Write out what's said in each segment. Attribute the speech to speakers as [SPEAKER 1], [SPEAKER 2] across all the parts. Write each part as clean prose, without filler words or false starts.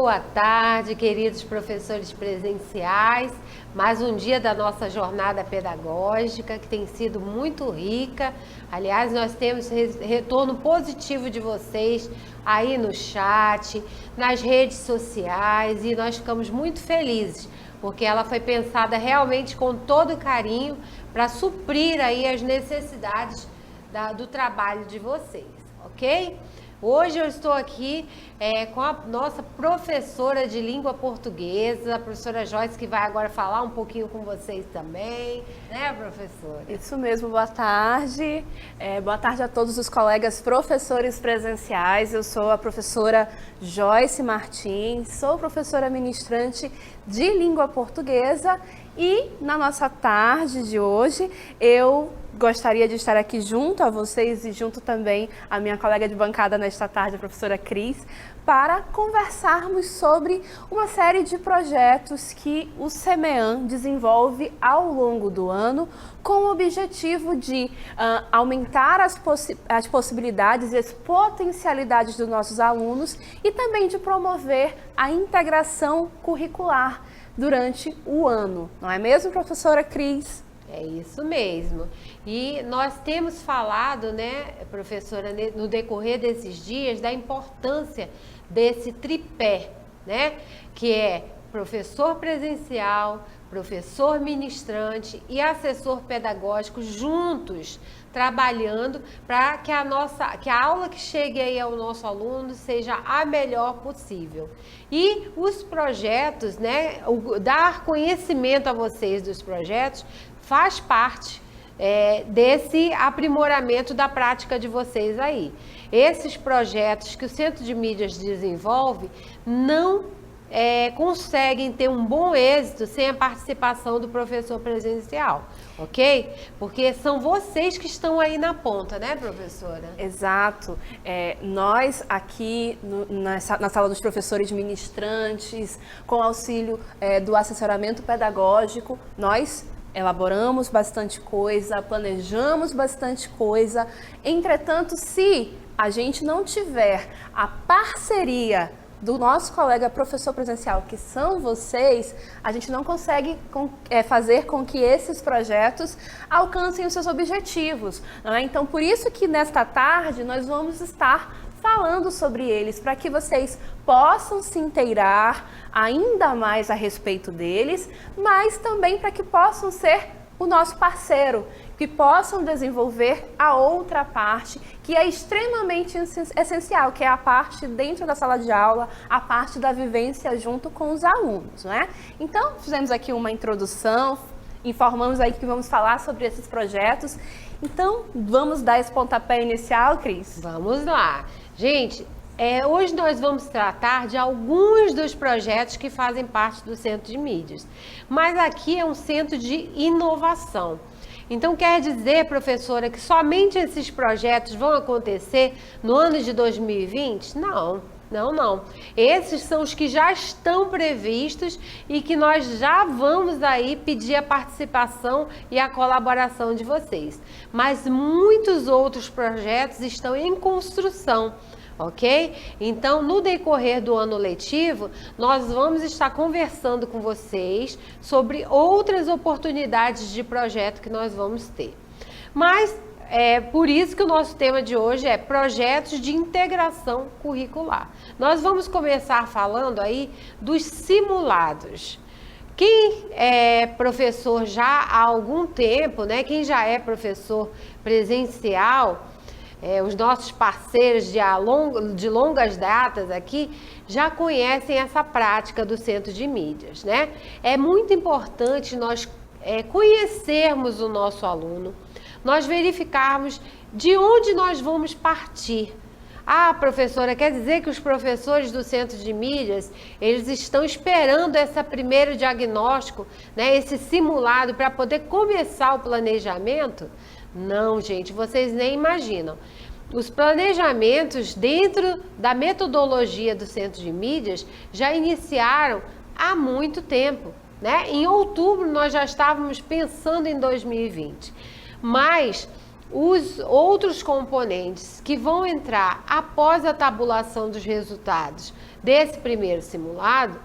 [SPEAKER 1] Boa tarde, queridos professores presenciais. Mais um dia da nossa jornada pedagógica, que tem sido muito rica. Aliás, nós temos retorno positivo de vocês aí no chat, nas redes sociais, e nós ficamos muito felizes, porque ela foi pensada realmente com todo carinho para suprir aí as necessidades do trabalho de vocês, ok? Hoje eu estou aqui com a nossa professora de língua portuguesa, a professora Joyce, que vai agora falar um pouquinho com vocês também, né, professora?
[SPEAKER 2] Isso mesmo, boa tarde. Boa tarde a todos os colegas professores presenciais. Eu sou a professora Joyce Martins, sou professora ministrante de língua portuguesa e na nossa tarde de hoje eu gostaria de estar aqui junto a vocês e junto também a minha colega de bancada nesta tarde, a professora Cris, para conversarmos sobre uma série de projetos que o CEMEAN desenvolve ao longo do ano com o objetivo de aumentar as possibilidades e as potencialidades dos nossos alunos e também de promover a integração curricular durante o ano. Não é mesmo, professora Cris?
[SPEAKER 1] É isso mesmo. E nós temos falado, né, professora, no decorrer desses dias, da importância desse tripé, né, que é professor presencial, professor ministrante e assessor pedagógico juntos, trabalhando para que a aula que chegue aí ao nosso aluno seja a melhor possível. E os projetos, né, dar conhecimento a vocês dos projetos faz parte desse aprimoramento da prática de vocês aí. Esses projetos que o Centro de Mídias desenvolve não conseguem ter um bom êxito sem a participação do professor presencial, ok? Porque são vocês que estão aí na ponta, né, professora?
[SPEAKER 2] Exato. Nós aqui na sala dos professores ministrantes, com auxílio do assessoramento pedagógico, nós elaboramos bastante coisa, planejamos bastante coisa. Entretanto, se a gente não tiver a parceria do nosso colega professor presencial, que são vocês, a gente não consegue fazer com que esses projetos alcancem os seus objetivos, não é? Então, por isso que nesta tarde nós vamos estar falando sobre eles, para que vocês possam se inteirar ainda mais a respeito deles, mas também para que possam ser o nosso parceiro, que possam desenvolver a outra parte, que é extremamente essencial, que é a parte dentro da sala de aula, a parte da vivência junto com os alunos, né? Então, fizemos aqui uma introdução, informamos aí que vamos falar sobre esses projetos. Então, vamos dar esse pontapé inicial, Cris?
[SPEAKER 1] Vamos lá. Gente, hoje nós vamos tratar de alguns dos projetos que fazem parte do Centro de Mídias. Mas aqui é um centro de inovação. Então, quer dizer, professora, que somente esses projetos vão acontecer no ano de 2020? Não. Não. Esses são os que já estão previstos e que nós já vamos aí pedir a participação e a colaboração de vocês. Mas muitos outros projetos estão em construção, ok? Então, no decorrer do ano letivo, nós vamos estar conversando com vocês sobre outras oportunidades de projeto que nós vamos ter. Mas por isso que o nosso tema de hoje é projetos de integração curricular. Nós vamos começar falando aí dos simulados. Quem é professor já há algum tempo, né? Quem já é professor presencial, os nossos parceiros de longas datas aqui já conhecem essa prática do Centro de Mídias, né? É muito importante nós conhecermos o nosso aluno, nós verificarmos de onde nós vamos partir. Ah, professora, quer dizer que os professores do Centro de Mídias, eles estão esperando esse primeiro diagnóstico, né, esse simulado para poder começar o planejamento? Não, gente, vocês nem imaginam. Os planejamentos dentro da metodologia do Centro de Mídias já iniciaram há muito tempo, né? Em outubro nós já estávamos pensando em 2020. Mas os outros componentes que vão entrar após a tabulação dos resultados desse primeiro simulado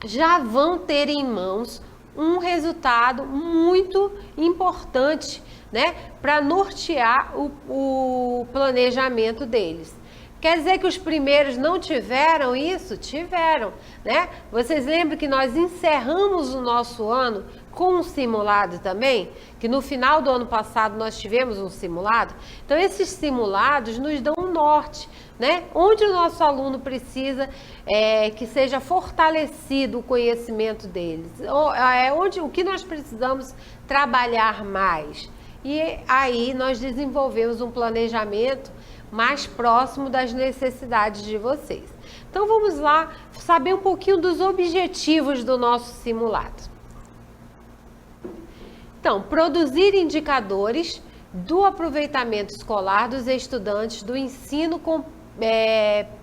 [SPEAKER 1] já vão ter em mãos um resultado muito importante, né, para nortear o planejamento deles. Quer dizer que os primeiros não tiveram isso? Tiveram, né? Vocês lembram que nós encerramos o nosso ano com um simulado também? Que no final do ano passado nós tivemos um simulado? Então, esses simulados nos dão um norte, né? Onde o nosso aluno precisa que seja fortalecido o conhecimento deles. O que nós precisamos trabalhar mais. E aí nós desenvolvemos um planejamento mais próximo das necessidades de vocês. Então vamos lá saber um pouquinho dos objetivos do nosso simulado. Então, produzir indicadores do aproveitamento escolar dos estudantes do ensino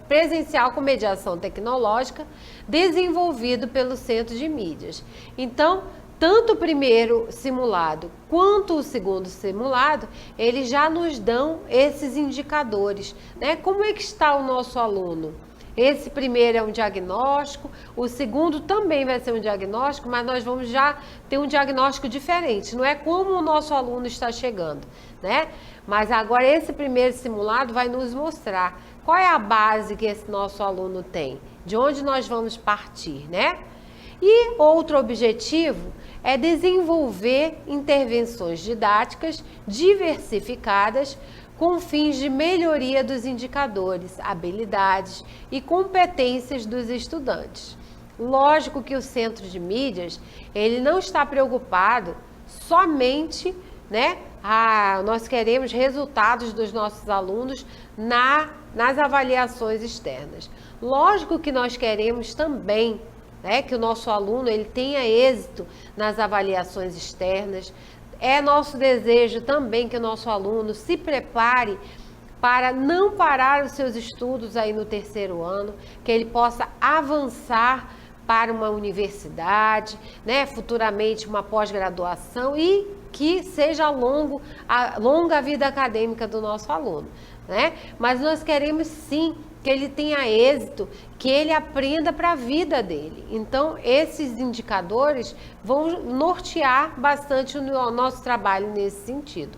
[SPEAKER 1] presencial com mediação tecnológica desenvolvido pelo Centro de Mídias. Então, tanto o primeiro simulado quanto o segundo simulado, eles já nos dão esses indicadores, né? Como é que está o nosso aluno? Esse primeiro é um diagnóstico, o segundo também vai ser um diagnóstico, mas nós vamos já ter um diagnóstico diferente, não é como o nosso aluno está chegando, né? Mas agora esse primeiro simulado vai nos mostrar qual é a base que esse nosso aluno tem, de onde nós vamos partir, né? E outro objetivo é desenvolver intervenções didáticas diversificadas com fins de melhoria dos indicadores, habilidades e competências dos estudantes. Lógico que o Centro de Mídias, ele não está preocupado somente, né? Nós queremos resultados dos nossos alunos nas avaliações externas. Lógico que nós queremos também, né, que o nosso aluno ele tenha êxito nas avaliações externas. É nosso desejo também que o nosso aluno se prepare para não parar os seus estudos aí no terceiro ano, que ele possa avançar para uma universidade, né, futuramente uma pós-graduação e que seja longa a vida acadêmica do nosso aluno, né? Mas nós queremos sim que ele tenha êxito, que ele aprenda para a vida dele. Então, esses indicadores vão nortear bastante o nosso trabalho nesse sentido.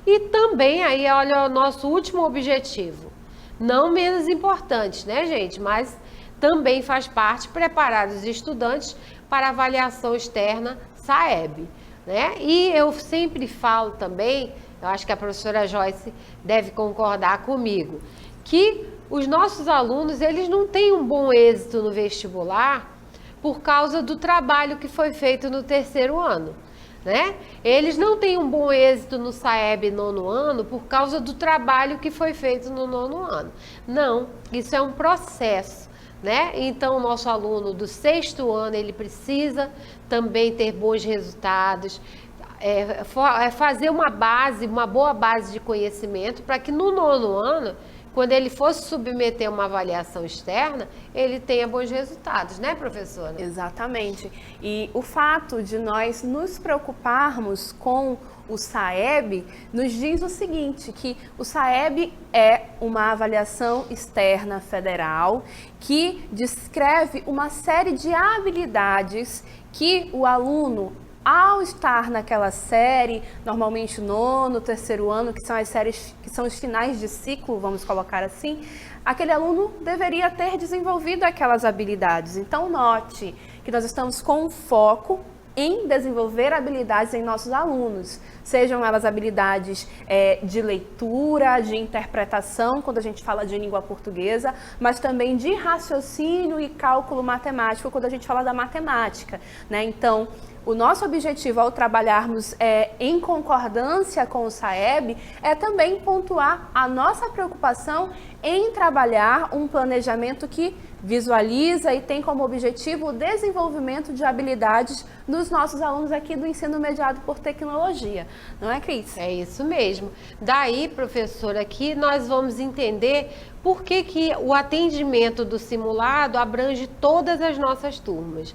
[SPEAKER 1] E também, aí, olha o nosso último objetivo, não menos importante, né, gente? Mas também faz parte preparar os estudantes para a avaliação externa SAEB, né? E eu sempre falo também, eu acho que a professora Joyce deve concordar comigo, que os nossos alunos, eles não têm um bom êxito no vestibular por causa do trabalho que foi feito no terceiro ano, né? Eles não têm um bom êxito no SAEB nono ano por causa do trabalho que foi feito no nono ano. Não, isso é um processo, né? Então, o nosso aluno do sexto ano, ele precisa também ter bons resultados, fazer uma boa base de conhecimento para que no nono ano, quando ele fosse submeter uma avaliação externa, ele tenha bons resultados, né, professora?
[SPEAKER 2] Exatamente. E o fato de nós nos preocuparmos com o SAEB nos diz o seguinte, que o SAEB é uma avaliação externa federal que descreve uma série de habilidades que o aluno, ao estar naquela série, normalmente nono, terceiro ano, que são as séries que são os finais de ciclo, vamos colocar assim, aquele aluno deveria ter desenvolvido aquelas habilidades. Então, note que nós estamos com um foco em desenvolver habilidades em nossos alunos, sejam elas habilidades de leitura, de interpretação, quando a gente fala de língua portuguesa, mas também de raciocínio e cálculo matemático, quando a gente fala da matemática, né? Então, o nosso objetivo ao trabalharmos em concordância com o SAEB é também pontuar a nossa preocupação em trabalhar um planejamento que visualiza e tem como objetivo o desenvolvimento de habilidades dos nossos alunos aqui do ensino mediado por tecnologia. Não é, Cris?
[SPEAKER 1] É isso mesmo. Daí, professora, aqui nós vamos entender por que o atendimento do simulado abrange todas as nossas turmas.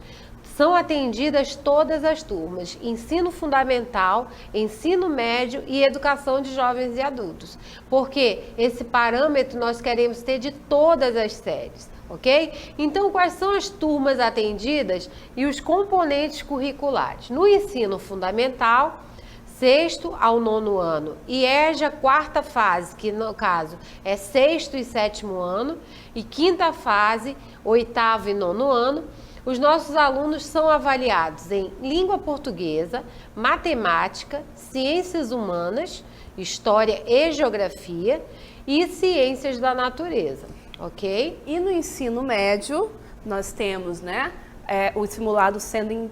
[SPEAKER 1] são atendidas todas as turmas, ensino fundamental, ensino médio e educação de jovens e adultos, porque esse parâmetro nós queremos ter de todas as séries, ok? Então, quais são as turmas atendidas e os componentes curriculares? No ensino fundamental, 6º ao 9º ano, e EJA quarta fase, que no caso é 6º e 7º ano, e quinta fase, 8º e 9º ano, os nossos alunos são avaliados em língua portuguesa, matemática, ciências humanas, história e geografia e ciências da natureza, ok?
[SPEAKER 2] E no ensino médio, nós temos, né, o simulado sendo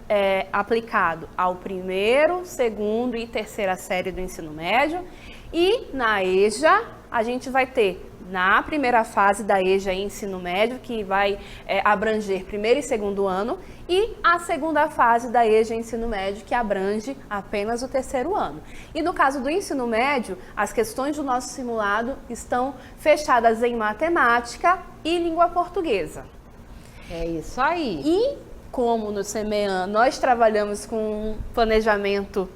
[SPEAKER 2] aplicado ao 1º, 2º e 3ª série do ensino médio. E na EJA, a gente vai ter, na primeira fase da EJA ensino médio, que vai abranger 1º e 2º ano, e a segunda fase da EJA ensino médio, que abrange apenas o 3º ano. E no caso do ensino médio, as questões do nosso simulado estão fechadas em matemática e língua portuguesa.
[SPEAKER 1] É isso aí.
[SPEAKER 2] E como no CEMEAN nós trabalhamos com um planejamento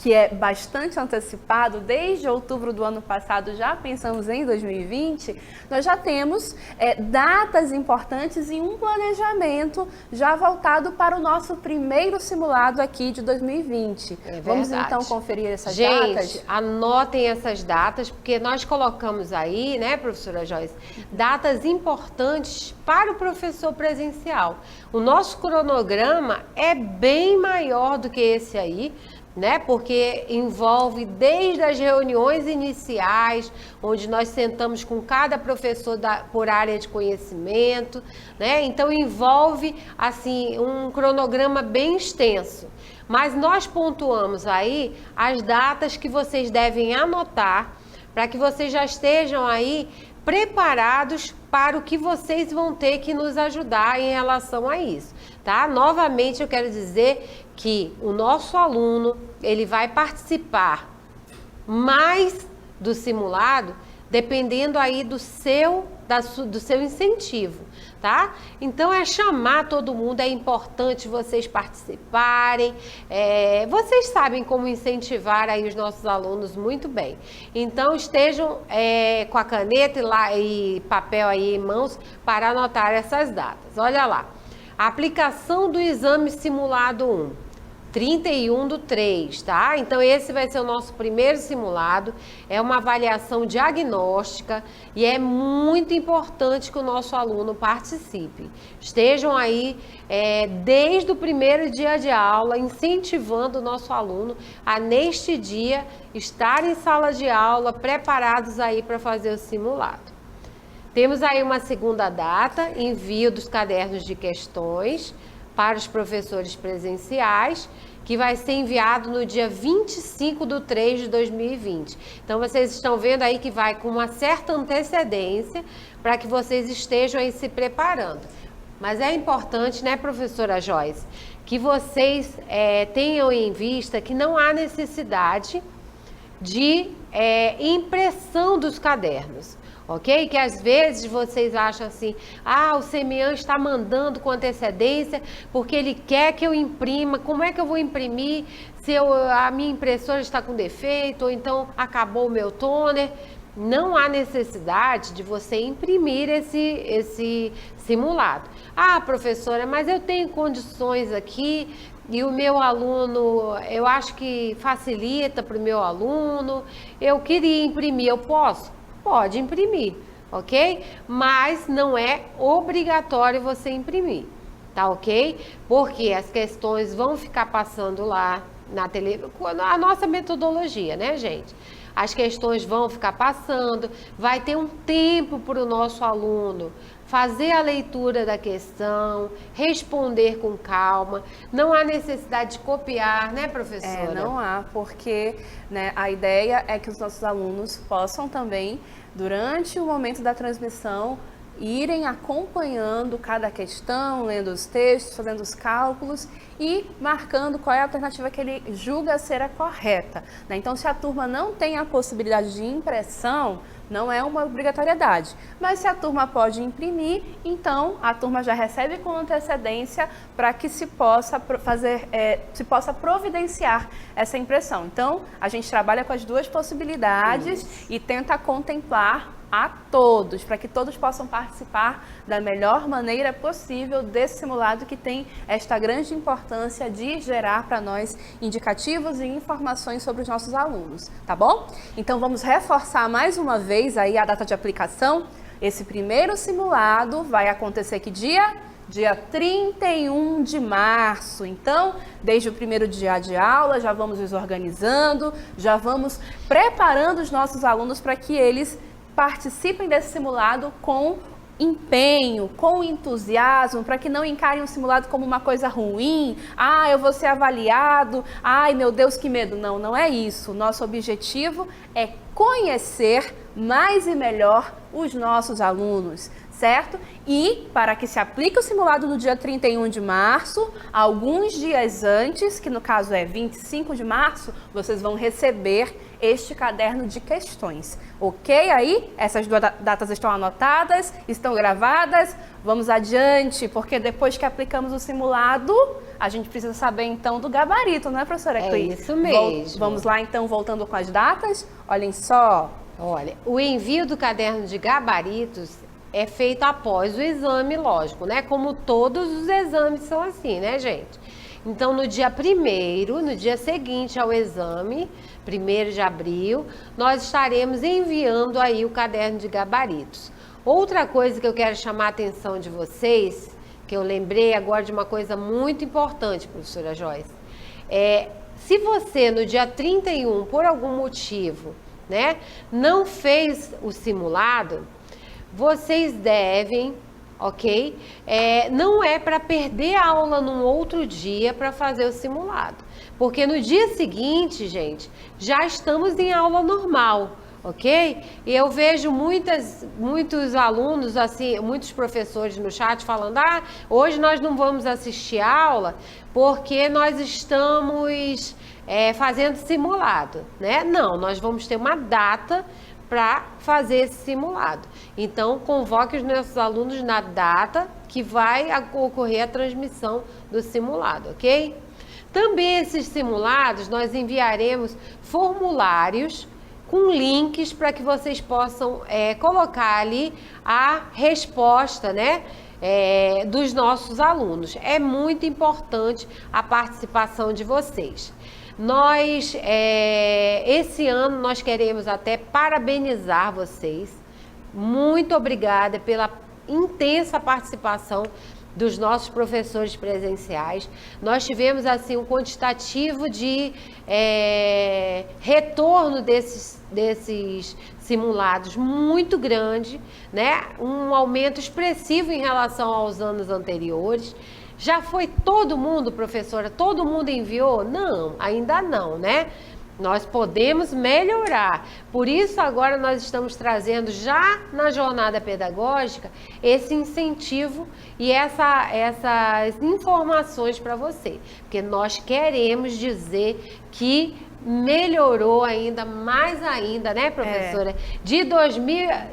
[SPEAKER 2] que é bastante antecipado, desde outubro do ano passado já pensamos em 2020, nós já temos datas importantes e um planejamento já voltado para o nosso primeiro simulado aqui de 2020. Vamos então conferir essas datas?
[SPEAKER 1] Gente, anotem essas datas, porque nós colocamos aí, né, professora Joyce, datas importantes para o professor presencial. O nosso cronograma é bem maior do que esse aí, né? Porque envolve desde as reuniões iniciais, onde nós sentamos com cada professor por área de conhecimento, né? Então envolve assim um cronograma bem extenso. Mas nós pontuamos aí as datas que vocês devem anotar para que vocês já estejam aí preparados para o que vocês vão ter que nos ajudar em relação a isso, tá? Novamente eu quero dizer que o nosso aluno, ele vai participar mais do simulado, dependendo aí do seu incentivo, tá? Então é chamar todo mundo, é importante vocês participarem, vocês sabem como incentivar aí os nossos alunos muito bem. Então estejam com a caneta e papel aí em mãos para anotar essas datas. Olha lá, a aplicação do exame simulado 1. 31/3, tá? Então esse vai ser o nosso primeiro simulado, é uma avaliação diagnóstica e é muito importante que o nosso aluno participe. Estejam aí desde o primeiro dia de aula, incentivando o nosso aluno a neste dia estar em sala de aula, preparados aí para fazer o simulado. Temos aí uma segunda data, envio dos cadernos de questões para os professores presenciais, que vai ser enviado no dia 25/3 de 2020. Então, vocês estão vendo aí que vai com uma certa antecedência para que vocês estejam aí se preparando. Mas é importante, né, professora Joyce, que vocês tenham em vista que não há necessidade de impressão dos cadernos. Ok? Que às vezes vocês acham assim, o CEMEAN está mandando com antecedência porque ele quer que eu imprima, como é que eu vou imprimir se a minha impressora está com defeito ou então acabou o meu toner? Não há necessidade de você imprimir esse simulado. Professora, mas eu tenho condições aqui e o meu aluno, eu acho que facilita para o meu aluno, eu queria imprimir, eu posso? Pode imprimir, ok? Mas não é obrigatório você imprimir, tá ok? Porque as questões vão ficar passando lá na televisão, a nossa metodologia, né, gente? As questões vão ficar passando, vai ter um tempo para o nosso aluno fazer a leitura da questão, responder com calma. Não há necessidade de copiar, né, professora?
[SPEAKER 2] Não há, porque né, a ideia é que os nossos alunos possam também, durante o momento da transmissão, irem acompanhando cada questão, lendo os textos, fazendo os cálculos e marcando qual é a alternativa que ele julga ser a correta, né? Então, se a turma não tem a possibilidade de impressão, não é uma obrigatoriedade. Mas se a turma pode imprimir, então a turma já recebe com antecedência para que se possa providenciar essa impressão. Então, a gente trabalha com as duas possibilidades e tenta contemplar a todos, para que todos possam participar da melhor maneira possível desse simulado que tem esta grande importância de gerar para nós indicativos e informações sobre os nossos alunos, tá bom? Então vamos reforçar mais uma vez aí a data de aplicação. Esse primeiro simulado vai acontecer que dia? Dia 31 de março. Então, desde o primeiro dia de aula, já vamos nos organizando, já vamos preparando os nossos alunos para que eles participem desse simulado com empenho, com entusiasmo, para que não encarem o simulado como uma coisa ruim. Ah, eu vou ser avaliado. Ai, meu Deus, que medo. Não, não é isso. Nosso objetivo é conhecer mais e melhor os nossos alunos, certo? E para que se aplique o simulado no dia 31 de março, alguns dias antes, que no caso é 25 de março, vocês vão receber este caderno de questões. Ok aí? Essas duas datas estão anotadas, estão gravadas. Vamos adiante, porque depois que aplicamos o simulado, a gente precisa saber então do gabarito, não é, professora Cleide?
[SPEAKER 1] É isso mesmo.
[SPEAKER 2] Vamos lá então, voltando com as datas. Olhem só.
[SPEAKER 1] Olha, o envio do caderno de gabaritos é feito após o exame, lógico, né? Como todos os exames são assim, né, gente? Então, no dia 1º, no dia seguinte ao exame, 1º de abril, nós estaremos enviando aí o caderno de gabaritos. Outra coisa que eu quero chamar a atenção de vocês, que eu lembrei agora de uma coisa muito importante, professora Joyce, se você no dia 31, por algum motivo, né, não fez o simulado, vocês devem, ok? Não é para perder a aula num outro dia para fazer o simulado. Porque no dia seguinte, gente, já estamos em aula normal, ok? E eu vejo muitos alunos, assim, muitos professores no chat falando: ah, hoje nós não vamos assistir aula porque nós estamos fazendo simulado, né? Não, nós vamos ter uma data para fazer esse simulado. Então, convoque os nossos alunos na data que vai ocorrer a transmissão do simulado, ok? Também esses simulados, nós enviaremos formulários com links para que vocês possam colocar ali a resposta, né, dos nossos alunos. É muito importante a participação de vocês. Nós, esse ano, nós queremos até parabenizar vocês. Muito obrigada pela intensa participação dos nossos professores presenciais. Nós tivemos, assim, um quantitativo de retorno desses simulados muito grande, né? Um aumento expressivo em relação aos anos anteriores. Já foi todo mundo, professora? Todo mundo enviou? Não, ainda não, né? Nós podemos melhorar. Por isso, agora nós estamos trazendo já na jornada pedagógica esse incentivo e essas informações para você. Porque nós queremos dizer que melhorou ainda, mais ainda, né, professora?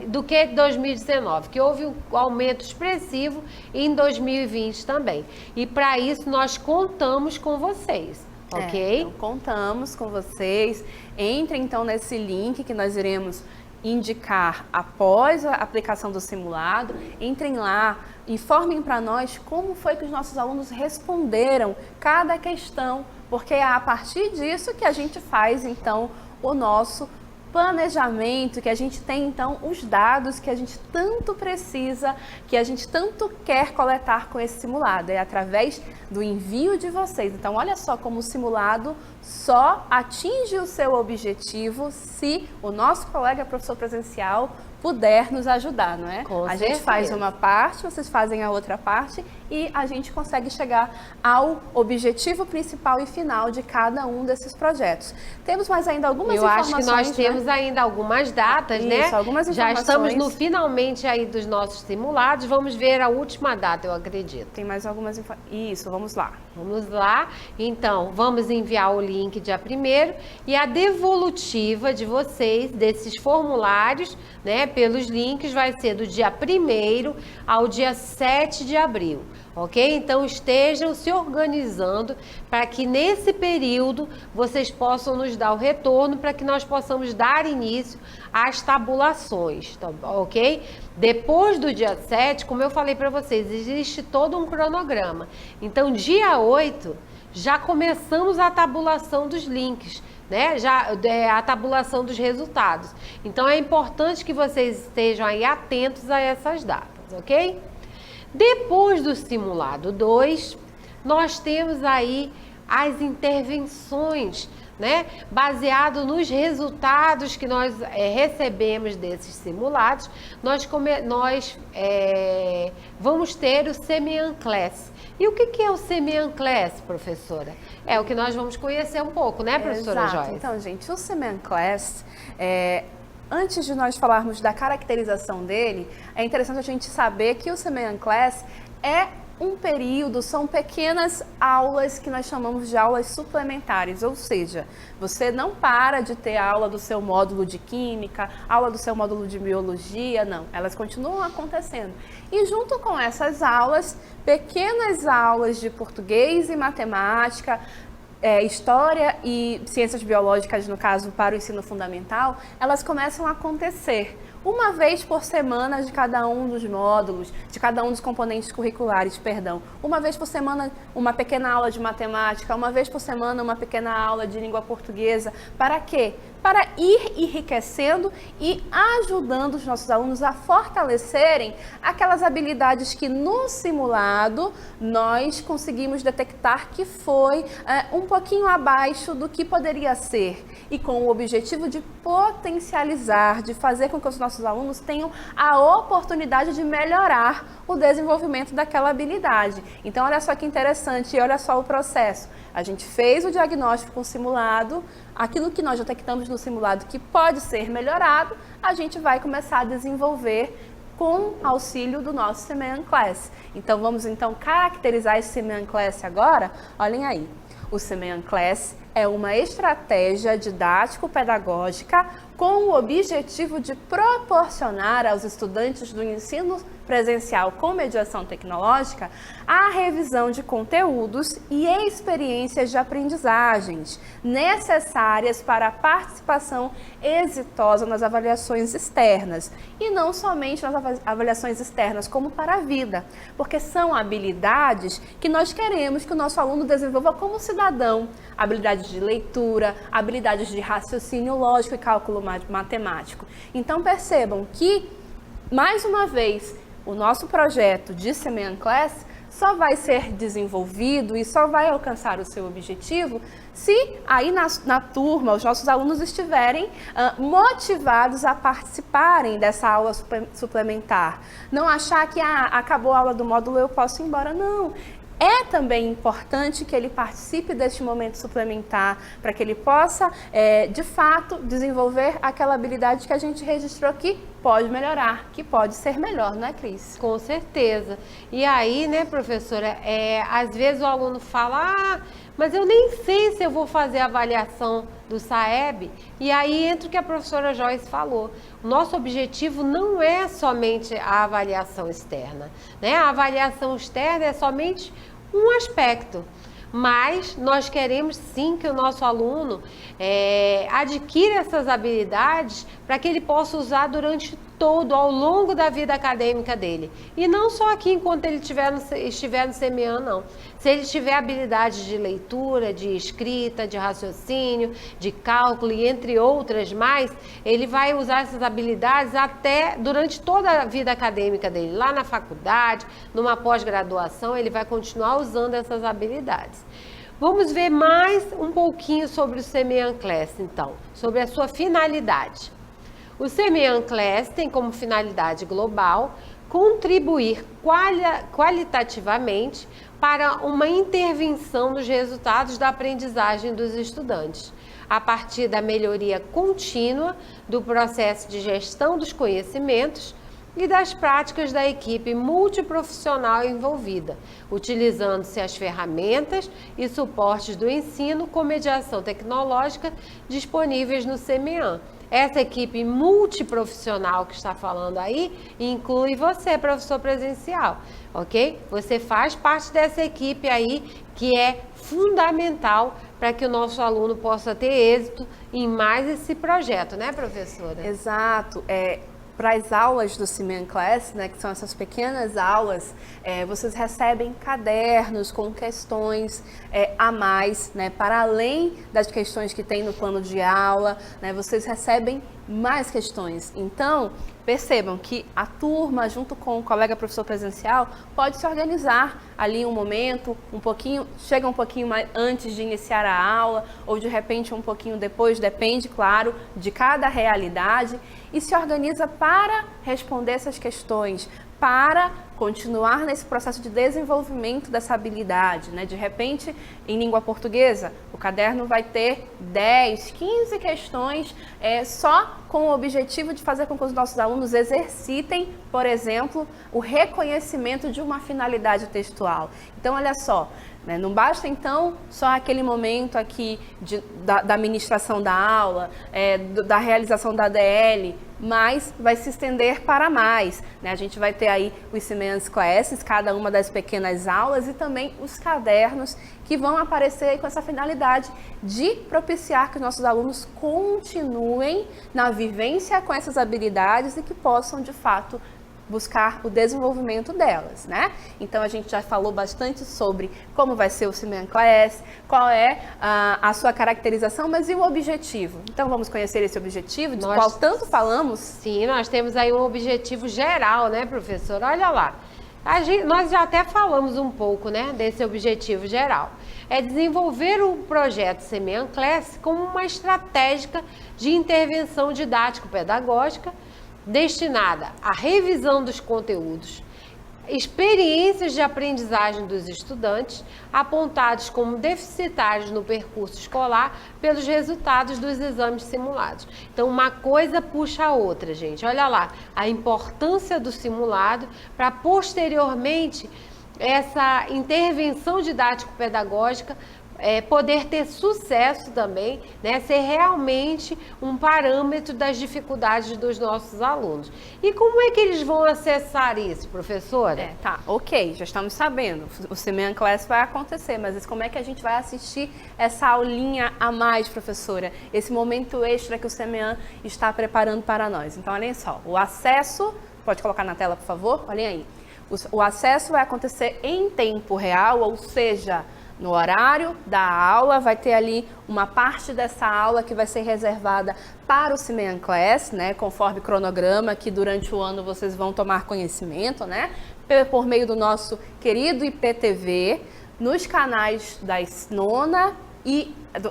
[SPEAKER 1] Do que 2019, que houve um aumento expressivo em 2020 também. E para isso nós contamos com vocês, ok?
[SPEAKER 2] Então, contamos com vocês. Entre então nesse link que nós iremos indicar após a aplicação do simulado. Entrem lá, informem para nós como foi que os nossos alunos responderam cada questão, porque é a partir disso que a gente faz então o nosso planejamento, que a gente tem então os dados que a gente tanto precisa, que a gente tanto quer coletar com esse simulado, é através do envio de vocês. Então olha só como o simulado só atinge o seu objetivo se o nosso colega professor presencial puder nos ajudar, não é? A gente faz uma parte, vocês fazem a outra parte e a gente consegue chegar ao objetivo principal e final de cada um desses projetos. Temos mais ainda algumas informações.
[SPEAKER 1] Eu acho que nós temos temos ainda algumas datas, né?
[SPEAKER 2] Algumas informações.
[SPEAKER 1] Já estamos no finalmente aí dos nossos simulados. Vamos ver a última data, eu acredito.
[SPEAKER 2] Tem mais algumas informações. Isso, vamos lá.
[SPEAKER 1] Vamos lá. Então, vamos enviar o link dia 1º e a devolutiva de vocês, desses formulários, né, pelos links, vai ser do dia 1º ao dia 7 de abril. Ok? Então estejam se organizando para que nesse período vocês possam nos dar o retorno para que nós possamos dar início às tabulações, tá, ok? Depois do dia 7, como eu falei para vocês, existe todo um cronograma. Então dia 8 já começamos a tabulação dos links, né? Já a tabulação dos resultados. Então é importante que vocês estejam aí atentos a essas datas, ok? Depois do simulado 2, nós temos aí as intervenções, né? Baseado nos resultados que nós recebemos desses simulados, nós vamos ter o Semian Class. E o que é o Semian Class, professora? É o que nós vamos conhecer um pouco, né, professora Joyce?
[SPEAKER 2] Então, gente, o Semian Class antes de nós falarmos da caracterização dele, é interessante a gente saber que o Semian Class é um período, são pequenas aulas que nós chamamos de aulas suplementares, ou seja, você não para de ter aula do seu módulo de química, aula do seu módulo de biologia, não, elas continuam acontecendo. E junto com essas aulas, pequenas aulas de português e matemática, história e ciências biológicas, no caso, para o ensino fundamental, elas começam a acontecer uma vez por semana de cada um dos módulos, de cada um dos componentes curriculares, perdão. Uma vez por semana, uma pequena aula de matemática, uma vez por semana, uma pequena aula de língua portuguesa. Para quê? Para ir enriquecendo e ajudando os nossos alunos a fortalecerem aquelas habilidades que no simulado nós conseguimos detectar que foi um pouquinho abaixo do que poderia ser, e com o objetivo de potencializar, de fazer com que os nossos alunos tenham a oportunidade de melhorar o desenvolvimento daquela habilidade. Então, olha só que interessante, e olha só o processo. A gente fez o diagnóstico com o simulado, aquilo que nós detectamos no simulado que pode ser melhorado, a gente vai começar a desenvolver com auxílio do nosso Semian Class. Então, vamos caracterizar esse Semian Class agora? Olhem aí. O Semian Class é uma estratégia didático-pedagógica com o objetivo de proporcionar aos estudantes do ensino presencial com mediação tecnológica a revisão de conteúdos e experiências de aprendizagens necessárias para a participação exitosa nas avaliações externas. E não somente nas avaliações externas, como para a vida, porque são habilidades que nós queremos que o nosso aluno desenvolva como cidadão. Habilidades de leitura, habilidades de raciocínio lógico e cálculo matemático. Então percebam que, mais uma vez, o nosso projeto de Semian Class só vai ser desenvolvido e só vai alcançar o seu objetivo se aí na turma os nossos alunos estiverem motivados a participarem dessa aula suplementar. Não achar que acabou a aula do módulo, eu posso ir embora. Não. É também importante que ele participe deste momento suplementar para que ele possa, de fato, desenvolver aquela habilidade que a gente registrou que pode melhorar, que pode ser melhor, não é, Cris?
[SPEAKER 1] Com certeza. E aí, né, professora, às vezes o aluno fala, mas eu nem sei se eu vou fazer a avaliação do SAEB. E aí entra o que a professora Joyce falou. O nosso objetivo não é somente a avaliação externa, né? A avaliação externa é somente um aspecto. Mas nós queremos sim que o nosso aluno adquira essas habilidades para que ele possa usar durante ao longo da vida acadêmica dele. E não só aqui enquanto ele estiver no Semian, não. Se ele tiver habilidades de leitura, de escrita, de raciocínio, de cálculo e entre outras mais, ele vai usar essas habilidades até durante toda a vida acadêmica dele. Lá na faculdade, numa pós-graduação, ele vai continuar usando essas habilidades. Vamos ver mais um pouquinho sobre o Semian Class, então, sobre a sua finalidade. O Semian Class tem como finalidade global contribuir qualitativamente para uma intervenção nos resultados da aprendizagem dos estudantes. a partir da melhoria contínua do processo de gestão dos conhecimentos e das práticas da equipe multiprofissional envolvida, utilizando-se as ferramentas e suportes do ensino com mediação tecnológica disponíveis no CMEAN. Essa equipe multiprofissional que está falando aí inclui você, professor presencial, ok? Você faz parte dessa equipe aí que é fundamental para que o nosso aluno possa ter êxito em mais esse projeto, né, professora?
[SPEAKER 2] Exato. Para as aulas do CMEAN Class, né, que são essas pequenas aulas, vocês recebem cadernos com questões a mais, né, para além das questões que tem no plano de aula, né, vocês recebem mais questões. Então, percebam que a turma, junto com o colega professor presencial, pode se organizar ali um momento, chega um pouquinho mais antes de iniciar a aula, ou de repente um pouquinho depois, depende, claro, de cada realidade, e se organiza para responder essas questões, para continuar nesse processo de desenvolvimento dessa habilidade, né? De repente, em língua portuguesa, o caderno vai ter 10, 15 questões só com o objetivo de fazer com que os nossos alunos exercitem, por exemplo, o reconhecimento de uma finalidade textual. Então, olha só, né? Não basta, então, só aquele momento aqui da ministração da aula, da realização da ADL, mas vai se estender para mais, né? A gente vai ter aí os CMEAN Classes, cada uma das pequenas aulas, e também os cadernos que vão aparecer com essa finalidade de propiciar que os nossos alunos continuem na vivência com essas habilidades e que possam, de fato, buscar o desenvolvimento delas, né? Então a gente já falou bastante sobre como vai ser o CMEAN Class, qual é a sua caracterização, mas e o objetivo? Então vamos conhecer esse objetivo, de qual tanto falamos?
[SPEAKER 1] Sim, nós temos aí um objetivo geral, né, professor? Olha lá, nós já até falamos um pouco, né, desse objetivo geral. É desenvolver o projeto CMEAN Class como uma estratégia de intervenção didático-pedagógica destinada à revisão dos conteúdos, experiências de aprendizagem dos estudantes apontados como deficitários no percurso escolar pelos resultados dos exames simulados. Então, uma coisa puxa a outra, gente. Olha lá, a importância do simulado para posteriormente essa intervenção didático-pedagógica poder ter sucesso também, né, ser realmente um parâmetro das dificuldades dos nossos alunos. E como é que eles vão acessar isso, professora?
[SPEAKER 2] Tá, ok, já estamos sabendo, o CMEAN Class vai acontecer, mas como é que a gente vai assistir essa aulinha a mais, professora? Esse momento extra que o CMEAN está preparando para nós. Então, olhem só, o acesso, pode colocar na tela, por favor? Olhem aí. O acesso vai acontecer em tempo real, ou seja, no horário da aula, vai ter ali uma parte dessa aula que vai ser reservada para o CMEAN Class, né, conforme cronograma que durante o ano vocês vão tomar conhecimento, né, por meio do nosso querido IPTV, nos canais da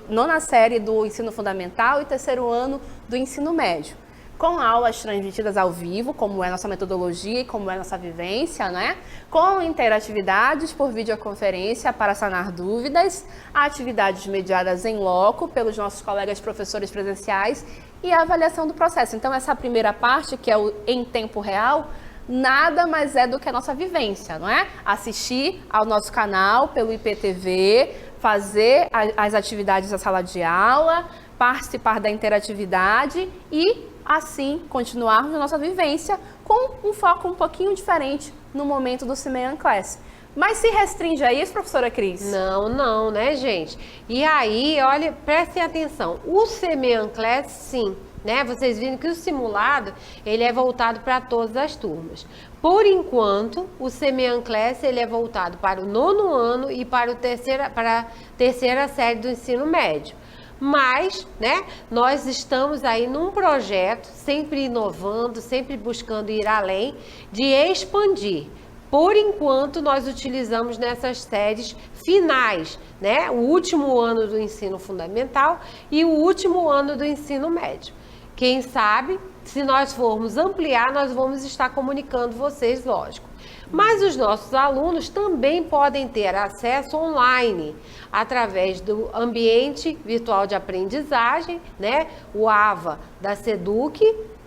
[SPEAKER 2] nona série do ensino fundamental e terceiro ano do ensino médio, com aulas transmitidas ao vivo, como é nossa metodologia e como é nossa vivência, né? Com interatividades por videoconferência para sanar dúvidas, atividades mediadas em loco pelos nossos colegas professores presenciais e a avaliação do processo. Então, essa primeira parte, que é o em tempo real, nada mais é do que a nossa vivência, não é? Assistir ao nosso canal pelo IPTV, fazer as atividades da sala de aula, participar da interatividade e assim continuarmos a nossa vivência com um foco um pouquinho diferente no momento do CMEAN Class. Mas se restringe a isso, professora Cris?
[SPEAKER 1] Não, né, gente? E aí, olha, prestem atenção, o CMEAN Class, sim, né? Vocês viram que o simulado, ele é voltado para todas as turmas. Por enquanto, o CMEAN Class, ele é voltado para o 9º ano e para a terceira série do ensino médio. Mas, né, nós estamos aí num projeto, sempre inovando, sempre buscando ir além, de expandir. Por enquanto, nós utilizamos nessas séries finais, né, o último ano do ensino fundamental e o último ano do ensino médio. Quem sabe, se nós formos ampliar, nós vamos estar comunicando vocês, lógico. Mas os nossos alunos também podem ter acesso online através do ambiente virtual de aprendizagem, né? O AVA da Seduc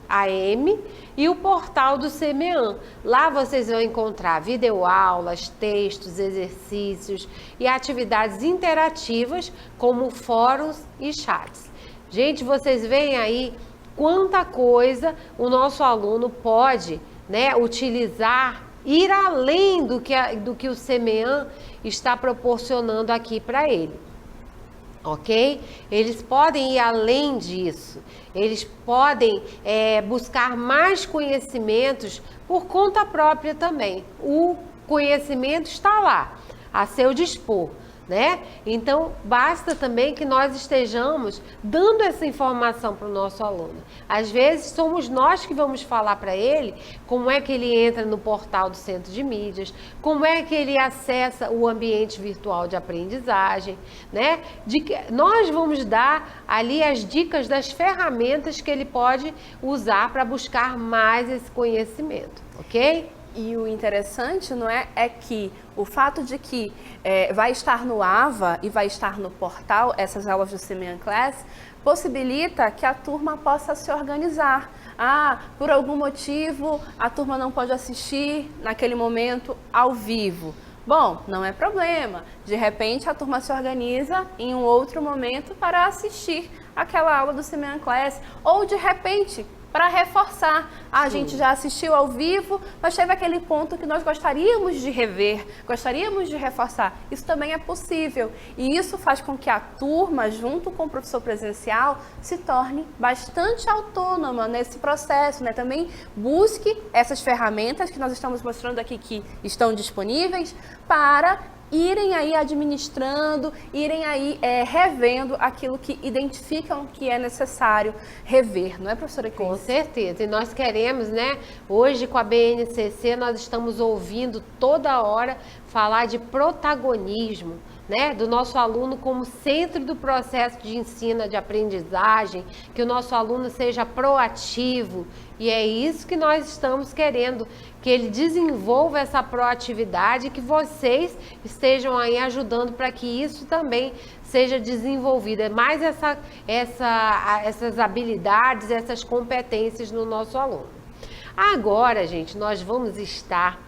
[SPEAKER 1] AM e o portal do CMEAN. Lá vocês vão encontrar videoaulas, textos, exercícios e atividades interativas como fóruns e chats. Gente, vocês veem aí quanta coisa o nosso aluno pode, né, utilizar, ir além do que o CMEAN está proporcionando aqui para ele. Ok? Eles podem ir além disso, eles podem buscar mais conhecimentos por conta própria também. O conhecimento está lá, a seu dispor, né? Então, basta também que nós estejamos dando essa informação para o nosso aluno. Às vezes, somos nós que vamos falar para ele como é que ele entra no portal do Centro de Mídias, como é que ele acessa o ambiente virtual de aprendizagem, né? Nós vamos dar ali as dicas das ferramentas que ele pode usar para buscar mais esse conhecimento, ok?
[SPEAKER 2] E o interessante, não é, é que o fato de que vai estar no AVA e vai estar no portal, essas aulas do CMEAN Class, possibilita que a turma possa se organizar. Ah, por algum motivo a turma não pode assistir naquele momento ao vivo. Bom, não é problema. De repente a turma se organiza em um outro momento para assistir aquela aula do CMEAN Class. Ou de repente, para reforçar, a gente já assistiu ao vivo, mas teve aquele ponto que nós gostaríamos de rever, gostaríamos de reforçar. Isso também é possível. E isso faz com que a turma, junto com o professor presencial, se torne bastante autônoma nesse processo, né? Também busque essas ferramentas que nós estamos mostrando aqui que estão disponíveis para irem aí administrando, irem aí revendo aquilo que identificam que é necessário rever, não é, professora Cris?
[SPEAKER 1] Com certeza, e nós queremos, né, hoje com a BNCC nós estamos ouvindo toda hora falar de protagonismo, né, do nosso aluno como centro do processo de ensino, de aprendizagem, que o nosso aluno seja proativo, e é isso que nós estamos querendo, que ele desenvolva essa proatividade, que vocês estejam aí ajudando para que isso também seja desenvolvido, é mais essas habilidades, essas competências no nosso aluno. Agora, gente, nós vamos estar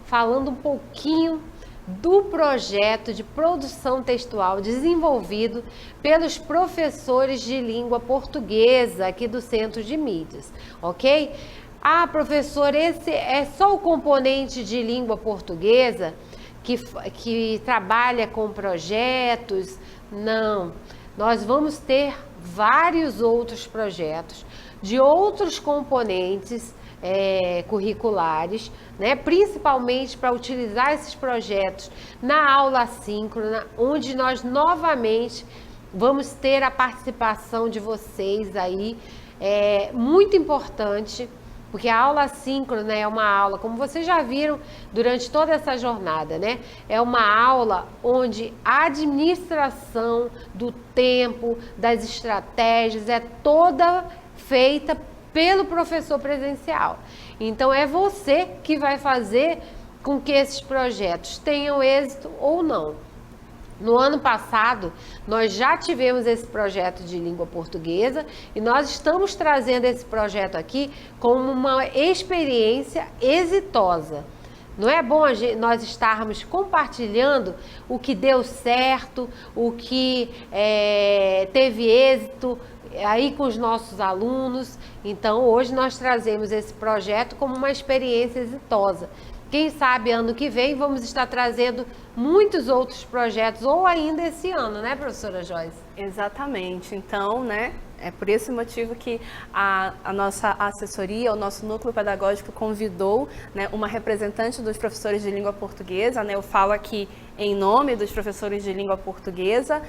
[SPEAKER 1] falando um pouquinho do projeto de produção textual desenvolvido pelos professores de língua portuguesa aqui do Centro de Mídias, ok? Ah, professor, esse é só o componente de língua portuguesa que trabalha com projetos? Não, nós vamos ter vários outros projetos de outros componentes curriculares, né, principalmente para utilizar esses projetos na aula assíncrona, onde nós novamente vamos ter a participação de vocês aí, muito importante, porque a aula assíncrona é uma aula, como vocês já viram durante toda essa jornada, né? É uma aula onde a administração do tempo, das estratégias, é toda feita pelo professor presencial. Então é você que vai fazer com que esses projetos tenham êxito ou não. No ano passado, nós já tivemos esse projeto de língua portuguesa e nós estamos trazendo esse projeto aqui como uma experiência exitosa. Não é bom nós estarmos compartilhando o que deu certo, o que teve êxito aí com os nossos alunos. Então, hoje nós trazemos esse projeto como uma experiência exitosa. Quem sabe ano que vem vamos estar trazendo muitos outros projetos, ou ainda esse ano, né, professora Joyce?
[SPEAKER 2] Exatamente. Então, né, é por esse motivo que a nossa assessoria, o nosso núcleo pedagógico convidou, né, uma representante dos professores de língua portuguesa, né, eu falo aqui em nome dos professores de língua portuguesa,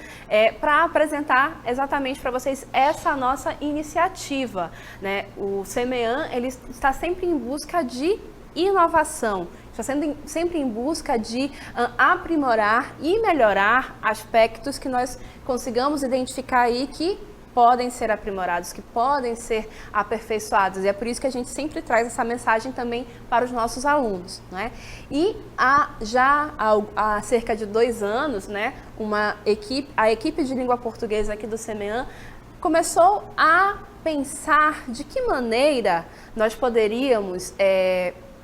[SPEAKER 2] para apresentar exatamente para vocês essa nossa iniciativa, né? O CMEAN, ele está sempre em busca de inovação, está sempre em busca de aprimorar e melhorar aspectos que nós consigamos identificar aí que podem ser aprimorados, que podem ser aperfeiçoados. E é por isso que a gente sempre traz essa mensagem também para os nossos alunos, né? E já há cerca de 2 anos, né, a equipe de língua portuguesa aqui do CMEAN começou a pensar de que maneira nós poderíamos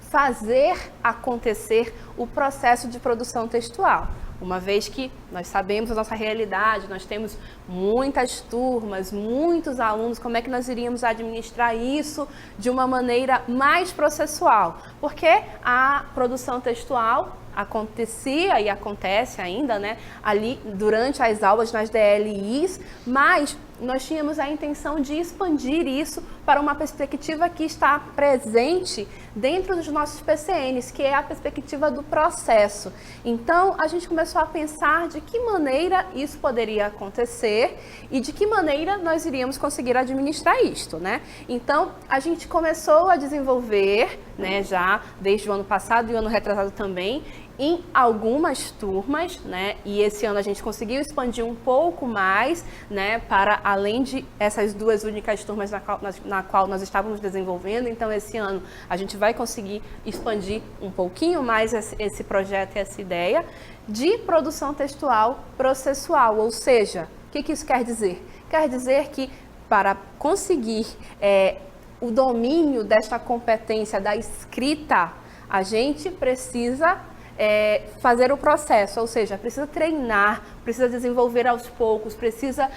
[SPEAKER 2] fazer acontecer o processo de produção textual. Uma vez que nós sabemos a nossa realidade, nós temos muitas turmas, muitos alunos, como é que nós iríamos administrar isso de uma maneira mais processual? Porque a produção textual acontecia e acontece ainda, né, ali durante as aulas nas DLIs, mas nós tínhamos a intenção de expandir isso para uma perspectiva que está presente dentro dos nossos PCNs, que é a perspectiva do processo. Então, a gente começou a pensar de que maneira isso poderia acontecer e de que maneira nós iríamos conseguir administrar isto, né? Então, a gente começou a desenvolver, né, já desde o ano passado e o ano retrasado também, em algumas turmas, né? E esse ano a gente conseguiu expandir um pouco mais, né? Para além de essas 2 únicas turmas na qual nós estávamos desenvolvendo. Então, esse ano a gente vai conseguir expandir um pouquinho mais esse projeto e essa ideia de produção textual processual. Ou seja, o que isso quer dizer? Quer dizer que para conseguir o domínio desta competência da escrita, a gente precisa fazer o processo, ou seja, precisa treinar, precisa desenvolver aos poucos, precisa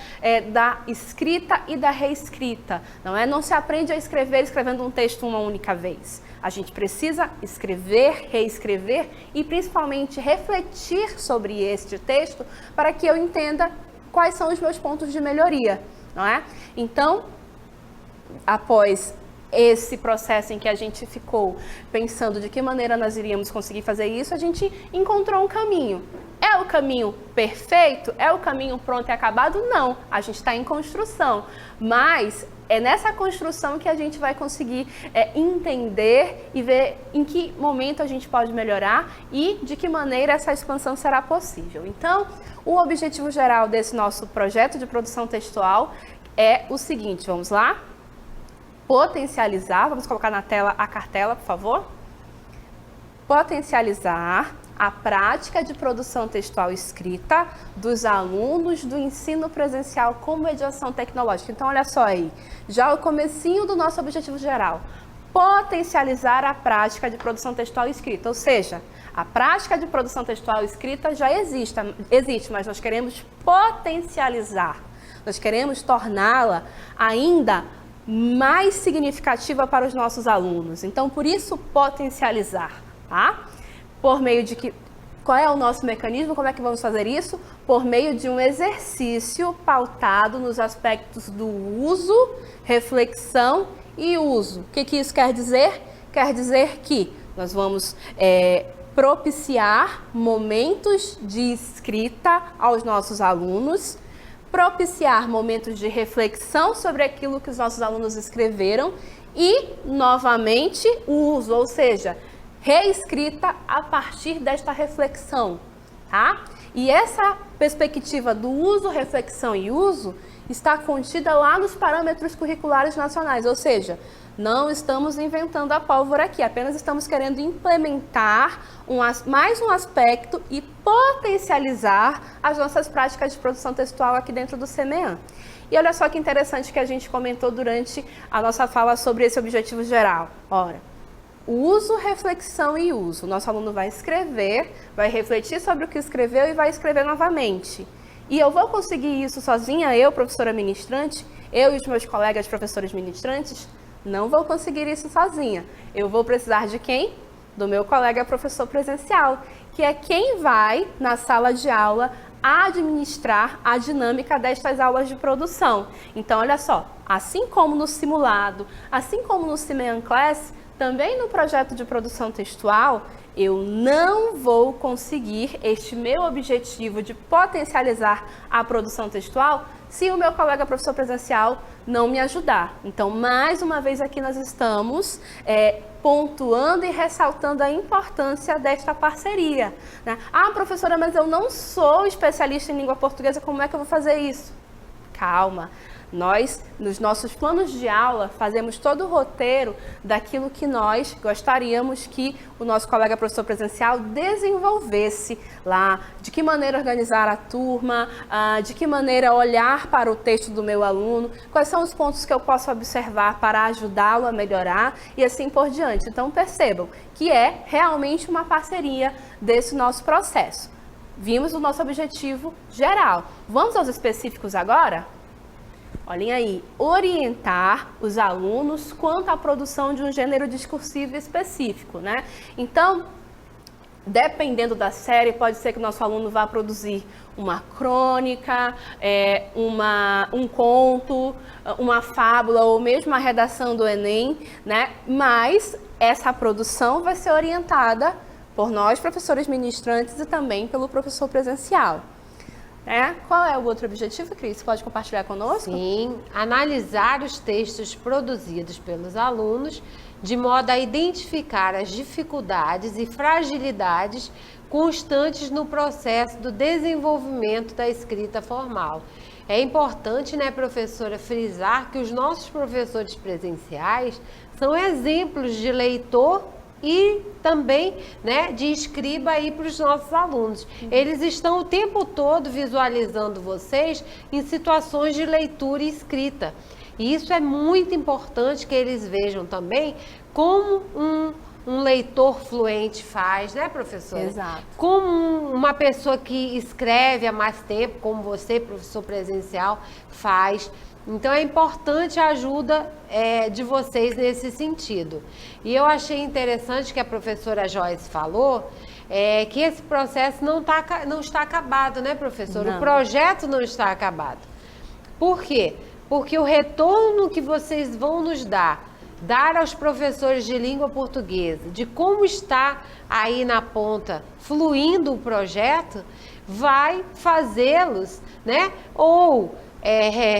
[SPEAKER 2] da escrita e da reescrita, não é? Não se aprende a escrever escrevendo um texto uma única vez. A gente precisa escrever, reescrever e principalmente refletir sobre este texto para que eu entenda quais são os meus pontos de melhoria, não é? Então, após esse processo em que a gente ficou pensando de que maneira nós iríamos conseguir fazer isso, a gente encontrou um caminho. É o caminho perfeito? É o caminho pronto e acabado? Não, a gente está em construção, mas é nessa construção que a gente vai conseguir entender e ver em que momento a gente pode melhorar e de que maneira essa expansão será possível. Então, o objetivo geral desse nosso projeto de produção textual é o seguinte, vamos lá? Potencializar, vamos colocar na tela a cartela, por favor. Potencializar a prática de produção textual escrita dos alunos do ensino presencial com mediação tecnológica. Então, olha só aí, já o comecinho do nosso objetivo geral. Potencializar a prática de produção textual escrita, ou seja, a prática de produção textual escrita já existe, mas nós queremos potencializar, nós queremos torná-la ainda mais significativa para os nossos alunos. Então, por isso, potencializar, tá? Por meio de que... Qual é o nosso mecanismo? Como é que vamos fazer isso? Por meio de um exercício pautado nos aspectos do uso, reflexão e uso. O que isso quer dizer? Quer dizer que nós vamos propiciar momentos de escrita aos nossos alunos, propiciar momentos de reflexão sobre aquilo que os nossos alunos escreveram e, novamente, o uso, ou seja, reescrita a partir desta reflexão, tá? E essa perspectiva do uso, reflexão e uso está contida lá nos parâmetros curriculares nacionais, ou seja, não estamos inventando a pólvora aqui, apenas estamos querendo implementar mais um aspecto e potencializar as nossas práticas de produção textual aqui dentro do CMEAN. E olha só que interessante que a gente comentou durante a nossa fala sobre esse objetivo geral. Ora, uso, reflexão e uso. O nosso aluno vai escrever, vai refletir sobre o que escreveu e vai escrever novamente. E eu vou conseguir isso sozinha, eu, professora ministrante, eu e os meus colegas professores ministrantes? Não vou conseguir isso sozinha. Eu vou precisar de quem? Do meu colega professor presencial, que é quem vai, na sala de aula, administrar a dinâmica destas aulas de produção. Então, olha só, assim como no simulado, assim como no CMEAN Class, também no projeto de produção textual, eu não vou conseguir este meu objetivo de potencializar a produção textual se o meu colega professor presencial não me ajudar. Então, mais uma vez aqui nós estamos pontuando e ressaltando a importância desta parceria, né? Ah, professora, mas eu não sou especialista em língua portuguesa, como é que eu vou fazer isso? Calma, Nós, nos nossos planos de aula, fazemos todo o roteiro daquilo que nós gostaríamos que o nosso colega professor presencial desenvolvesse lá, de que maneira organizar a turma, de que maneira olhar para o texto do meu aluno, quais são os pontos que eu posso observar para ajudá-lo a melhorar e assim por diante. Então percebam que é realmente uma parceria desse nosso processo. Vimos o nosso objetivo geral. Vamos aos específicos agora? Olhem aí, orientar os alunos quanto à produção de um gênero discursivo específico, né? Então, dependendo da série, pode ser que o nosso aluno vá produzir uma crônica, um conto, uma fábula ou mesmo a redação do Enem, né? Mas essa produção vai ser orientada por nós, professores ministrantes, e também pelo professor presencial. Qual é o outro objetivo, Cris? Pode compartilhar conosco?
[SPEAKER 1] Sim, analisar os textos produzidos pelos alunos de modo a identificar as dificuldades e fragilidades constantes no processo do desenvolvimento da escrita formal. É importante, né, professora, frisar que os nossos professores presenciais são exemplos de leitor e também, né, de escriba aí para os nossos alunos. Eles estão o tempo todo visualizando vocês em situações de leitura e escrita. E isso é muito importante que eles vejam também como um leitor fluente faz, né, professora?
[SPEAKER 2] Exato.
[SPEAKER 1] Como uma pessoa que escreve há mais tempo, como você, professor presencial, faz. Então é importante a ajuda de vocês nesse sentido. E eu achei interessante que a professora Joyce falou que esse processo não está acabado, né, professora?
[SPEAKER 2] Não.
[SPEAKER 1] O projeto não está acabado. Por quê? Porque o retorno que vocês vão nos dar aos professores de língua portuguesa, de como está aí na ponta fluindo o projeto, vai fazê-los, né, ou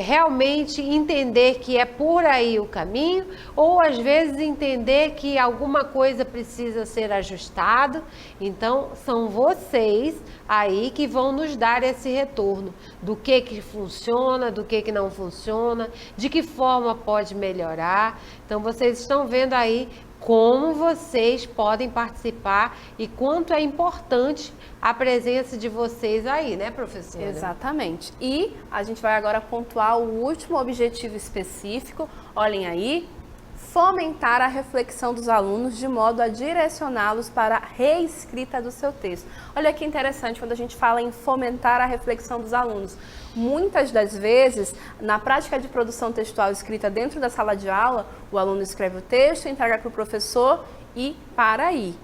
[SPEAKER 1] realmente entender que é por aí o caminho, ou às vezes entender que alguma coisa precisa ser ajustado. Então são vocês aí que vão nos dar esse retorno do que funciona, do que não funciona, de que forma pode melhorar. Então vocês estão vendo aí como vocês podem participar e quanto é importante a presença de vocês aí, né, professora?
[SPEAKER 2] Exatamente. E a gente vai agora pontuar o último objetivo específico. Olhem aí, fomentar a reflexão dos alunos de modo a direcioná-los para a reescrita do seu texto. Olha que interessante quando a gente fala em fomentar a reflexão dos alunos. Muitas das vezes, na prática de produção textual escrita dentro da sala de aula, o aluno escreve o texto, entrega para o professor e para aí.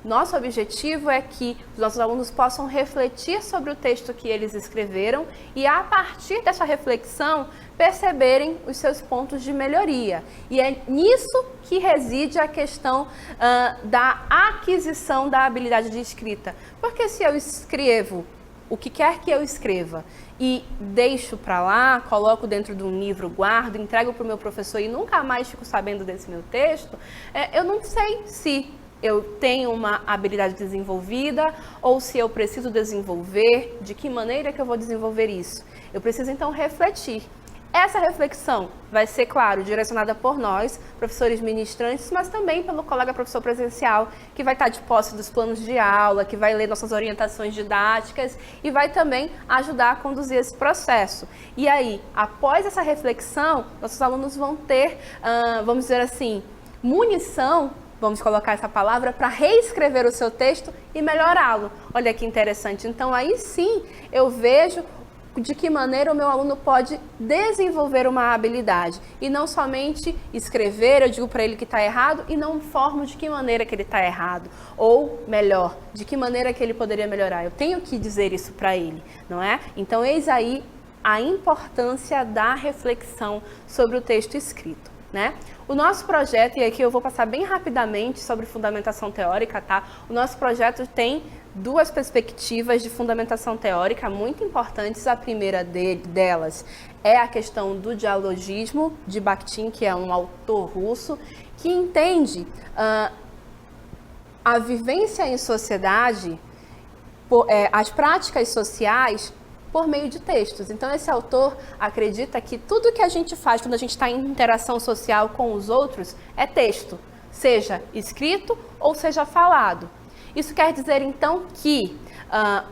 [SPEAKER 2] Nosso objetivo é que os nossos alunos possam refletir sobre o texto que eles escreveram e, a partir dessa reflexão, perceberem os seus pontos de melhoria. E é nisso que reside a questão da aquisição da habilidade de escrita. Porque se eu escrevo o que quer que eu escreva e deixo para lá, coloco dentro de um livro, guardo, entrego para o meu professor e nunca mais fico sabendo desse meu texto, eu não sei se eu tenho uma habilidade desenvolvida ou se eu preciso desenvolver, de que maneira que eu vou desenvolver isso. Eu preciso então refletir. Essa reflexão vai ser, claro, direcionada por nós, professores ministrantes, mas também pelo colega professor presencial, que vai estar de posse dos planos de aula, que vai ler nossas orientações didáticas e vai também ajudar a conduzir esse processo. E aí, após essa reflexão, nossos alunos vão ter, vamos dizer assim, munição, vamos colocar essa palavra, para reescrever o seu texto e melhorá-lo. Olha que interessante. Então, aí sim, eu vejo de que maneira o meu aluno pode desenvolver uma habilidade. E não somente escrever, eu digo para ele que está errado e não informo de que maneira que ele está errado. Ou, melhor, de que maneira que ele poderia melhorar. Eu tenho que dizer isso para ele, não é? Então, eis aí a importância da reflexão sobre o texto escrito, né? O nosso projeto, e aqui eu vou passar bem rapidamente sobre fundamentação teórica, tá? O nosso projeto tem duas perspectivas de fundamentação teórica muito importantes. A primeira delas é a questão do dialogismo de Bakhtin, que é um autor russo, que entende a vivência em sociedade, as práticas sociais por meio de textos. Então, esse autor acredita que tudo que a gente faz quando a gente está em interação social com os outros é texto, seja escrito ou seja falado. Isso quer dizer, então, que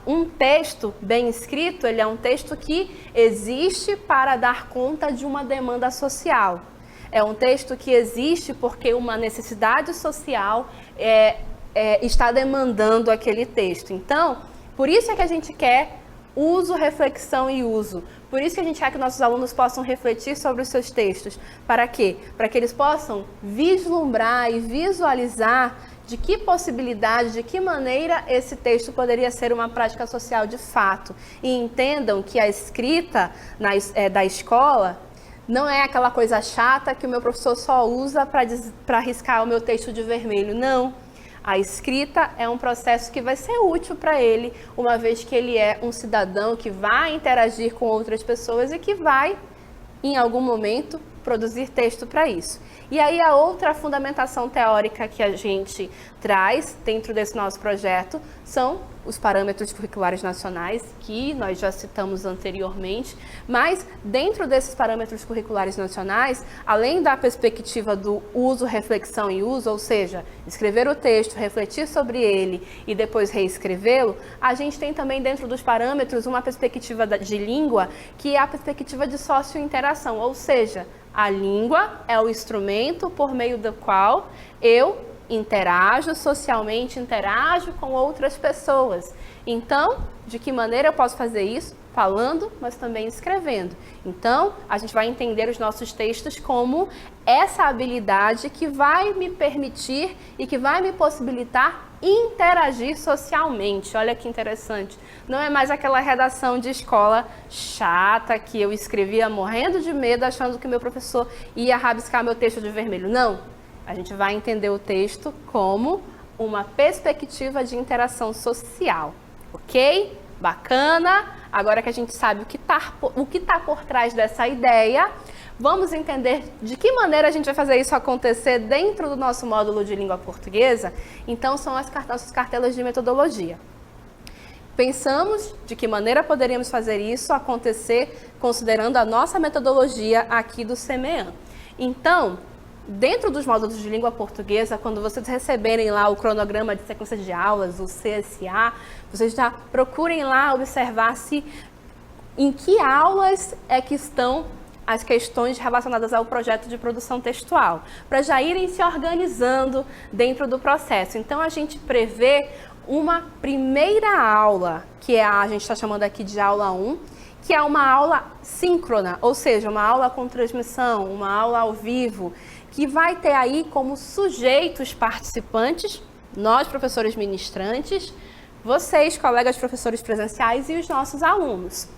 [SPEAKER 2] um texto bem escrito, ele é um texto que existe para dar conta de uma demanda social. É um texto que existe porque uma necessidade social está demandando aquele texto. Então, por isso é que a gente quer uso, reflexão e uso. Por isso que a gente quer que nossos alunos possam refletir sobre os seus textos. Para quê? Para que eles possam vislumbrar e visualizar de que possibilidade, de que maneira esse texto poderia ser uma prática social de fato. E entendam que a escrita da escola não é aquela coisa chata que o meu professor só usa para riscar o meu texto de vermelho. Não. A escrita é um processo que vai ser útil para ele, uma vez que ele é um cidadão que vai interagir com outras pessoas e que vai, em algum momento, produzir texto para isso. E aí a outra fundamentação teórica que a gente traz dentro desse nosso projeto são os parâmetros curriculares nacionais, que nós já citamos anteriormente, mas dentro desses parâmetros curriculares nacionais, além da perspectiva do uso, reflexão e uso, ou seja, escrever o texto, refletir sobre ele e depois reescrevê-lo, a gente tem também dentro dos parâmetros uma perspectiva de língua, que é a perspectiva de sociointeração, ou seja, a língua é o instrumento por meio do qual eu interajo socialmente, interajo com outras pessoas. Então, de que maneira eu posso fazer isso? Falando, mas também escrevendo. Então, a gente vai entender os nossos textos como essa habilidade que vai me permitir e que vai me possibilitar interagir socialmente. Olha que interessante. Não é mais aquela redação de escola chata que eu escrevia morrendo de medo, achando que meu professor ia rabiscar meu texto de vermelho. Não. A gente vai entender o texto como uma perspectiva de interação social. Ok? Bacana? Agora que a gente sabe o que tá por trás dessa ideia, vamos entender de que maneira a gente vai fazer isso acontecer dentro do nosso módulo de língua portuguesa. Então, são as nossas cartelas de metodologia. Pensamos de que maneira poderíamos fazer isso acontecer considerando a nossa metodologia aqui do CMEAN. Então, dentro dos módulos de língua portuguesa, quando vocês receberem lá o cronograma de sequência de aulas, o CSA, vocês já procurem lá observar se em que aulas é que estão as questões relacionadas ao projeto de produção textual, para já irem se organizando dentro do processo. Então, a gente prevê uma primeira aula, que a gente está chamando aqui de aula 1, que é uma aula síncrona, ou seja, uma aula com transmissão, uma aula ao vivo, que vai ter aí como sujeitos participantes, nós, professores ministrantes, vocês, colegas professores presenciais e os nossos alunos.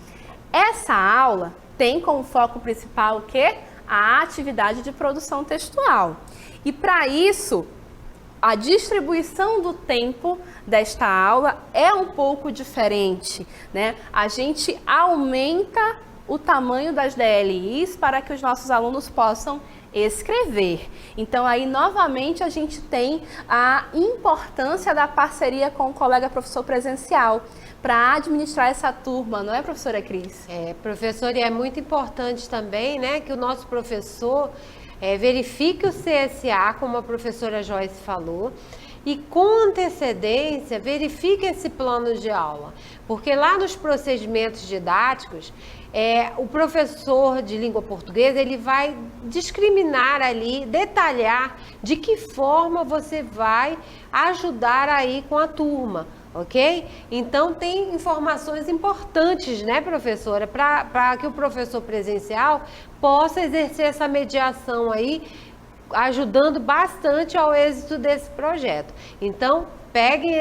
[SPEAKER 2] Essa aula tem como foco principal o quê? A atividade de produção textual. E para isso, a distribuição do tempo desta aula é um pouco diferente, né? A gente aumenta o tamanho das DLIs para que os nossos alunos possam escrever. Então, aí, novamente, a gente tem a importância da parceria com o colega professor presencial para administrar essa turma, não é, professora Cris?
[SPEAKER 1] Professor, e é muito importante também, né, que o nosso professor verifique o CSA, como a professora Joyce falou, e com antecedência verifique esse plano de aula, porque lá nos procedimentos didáticos, o professor de língua portuguesa, ele vai discriminar ali, detalhar de que forma você vai ajudar aí com a turma, ok? Então, tem informações importantes, né, professora, para que o professor presencial possa exercer essa mediação aí, ajudando bastante ao êxito desse projeto. Então, peguem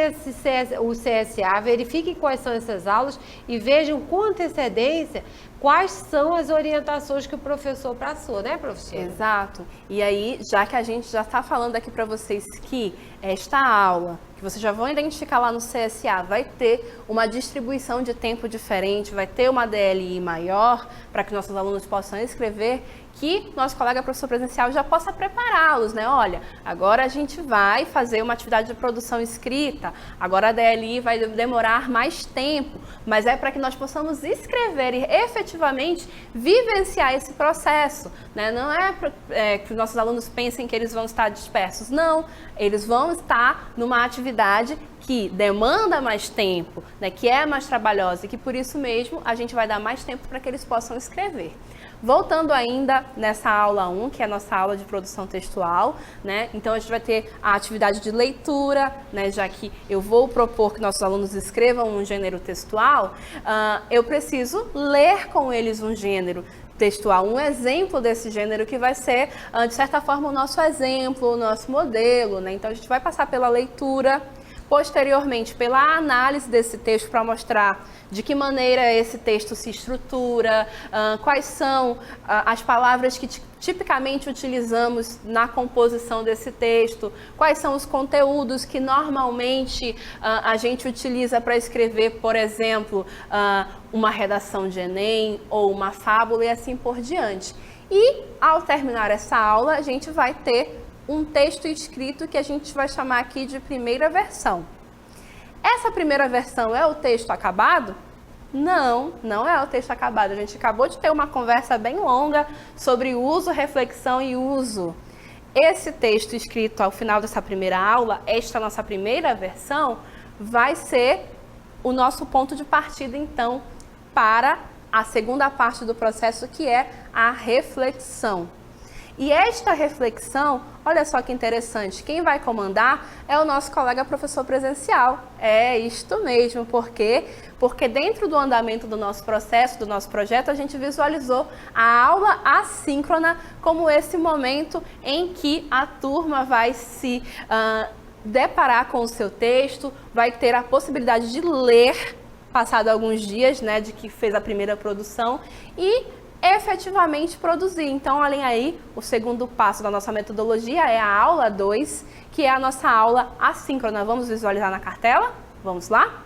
[SPEAKER 1] o CSA, verifiquem quais são essas aulas e vejam com antecedência quais são as orientações que o professor passou, né, professora?
[SPEAKER 2] Exato. E aí, já que a gente já está falando aqui para vocês que esta aula, que vocês já vão identificar lá no CSA, vai ter uma distribuição de tempo diferente, vai ter uma DLI maior, para que nossos alunos possam escrever, que nosso colega professor presencial já possa prepará-los, né? Olha, agora a gente vai fazer uma atividade de produção escrita, agora a DLI vai demorar mais tempo, mas é para que nós possamos escrever e efetivamente vivenciar esse processo, né? Não é que os nossos alunos pensem que eles vão estar dispersos, não, eles vão estar numa atividade que demanda mais tempo, né? Que é mais trabalhosa e que por isso mesmo a gente vai dar mais tempo para que eles possam escrever. Voltando ainda nessa aula 1, que é a nossa aula de produção textual, né? Então a gente vai ter a atividade de leitura, né? Já que eu vou propor que nossos alunos escrevam um gênero textual, eu preciso ler com eles um gênero textual, um exemplo desse gênero que vai ser, de certa forma, o nosso exemplo, o nosso modelo, né? Então a gente vai passar pela leitura, posteriormente pela análise desse texto para mostrar de que maneira esse texto se estrutura, quais são as palavras que tipicamente utilizamos na composição desse texto, quais são os conteúdos que normalmente a gente utiliza para escrever, por exemplo, uma redação de Enem ou uma fábula e assim por diante. E ao terminar essa aula, a gente vai ter um texto escrito que a gente vai chamar aqui de primeira versão. Essa primeira versão é o texto acabado? Não, não é o texto acabado. A gente acabou de ter uma conversa bem longa sobre uso, reflexão e uso. Esse texto escrito ao final dessa primeira aula, esta nossa primeira versão, vai ser o nosso ponto de partida, então, para a segunda parte do processo, que é a reflexão. E esta reflexão, olha só que interessante, quem vai comandar é o nosso colega professor presencial. É isto mesmo, por quê? Porque dentro do andamento do nosso processo, do nosso projeto, a gente visualizou a aula assíncrona como esse momento em que a turma vai se deparar com o seu texto, vai ter a possibilidade de ler, passado alguns dias, né, de que fez a primeira produção, e efetivamente produzir. Então, olhem aí, o segundo passo da nossa metodologia é a aula 2, que é a nossa aula assíncrona. Vamos visualizar na cartela? Vamos lá?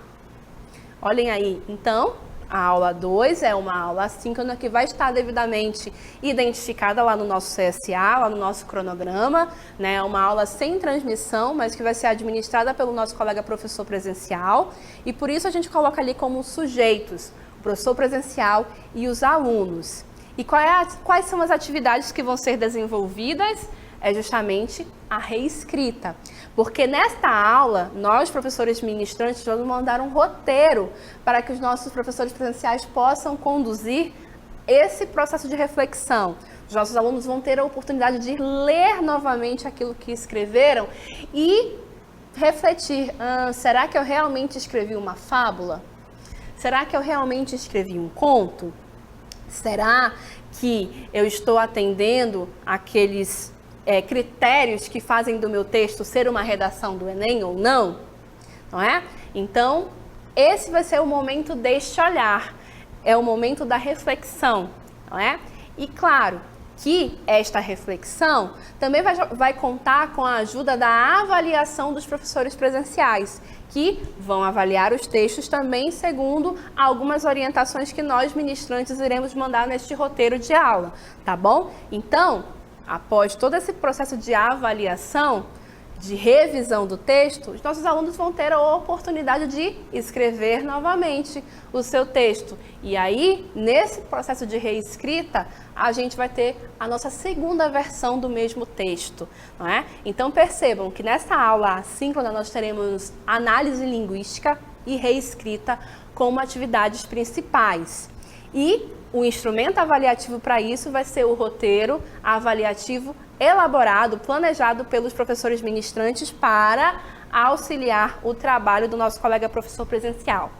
[SPEAKER 2] Olhem aí, então, a aula 2 é uma aula assíncrona que vai estar devidamente identificada lá no nosso CSA, lá no nosso cronograma, né? É uma aula sem transmissão, mas que vai ser administrada pelo nosso colega professor presencial, e por isso a gente coloca ali como sujeitos o professor presencial e os alunos. E quais são as atividades que vão ser desenvolvidas? É justamente a reescrita. Porque nesta aula, nós, professores ministrantes, vamos mandar um roteiro para que os nossos professores presenciais possam conduzir esse processo de reflexão. Os nossos alunos vão ter a oportunidade de ler novamente aquilo que escreveram e refletir. Será que eu realmente escrevi uma fábula? Será que eu realmente escrevi um conto? Será que eu estou atendendo aqueles critérios que fazem do meu texto ser uma redação do Enem ou não? Não é? Então, esse vai ser o momento deste olhar, é o momento da reflexão, não é? E claro que esta reflexão também vai contar com a ajuda da avaliação dos professores presenciais, que vão avaliar os textos também segundo algumas orientações que nós ministrantes iremos mandar neste roteiro de aula, tá bom? Então, após todo esse processo de avaliação, de revisão do texto, os nossos alunos vão ter a oportunidade de escrever novamente o seu texto. E aí, nesse processo de reescrita, a gente vai ter a nossa segunda versão do mesmo texto, não é? Então percebam que nessa aula assíncrona nós teremos análise linguística e reescrita como atividades principais. E o instrumento avaliativo para isso vai ser o roteiro avaliativo elaborado, planejado pelos professores ministrantes para auxiliar o trabalho do nosso colega professor presencial.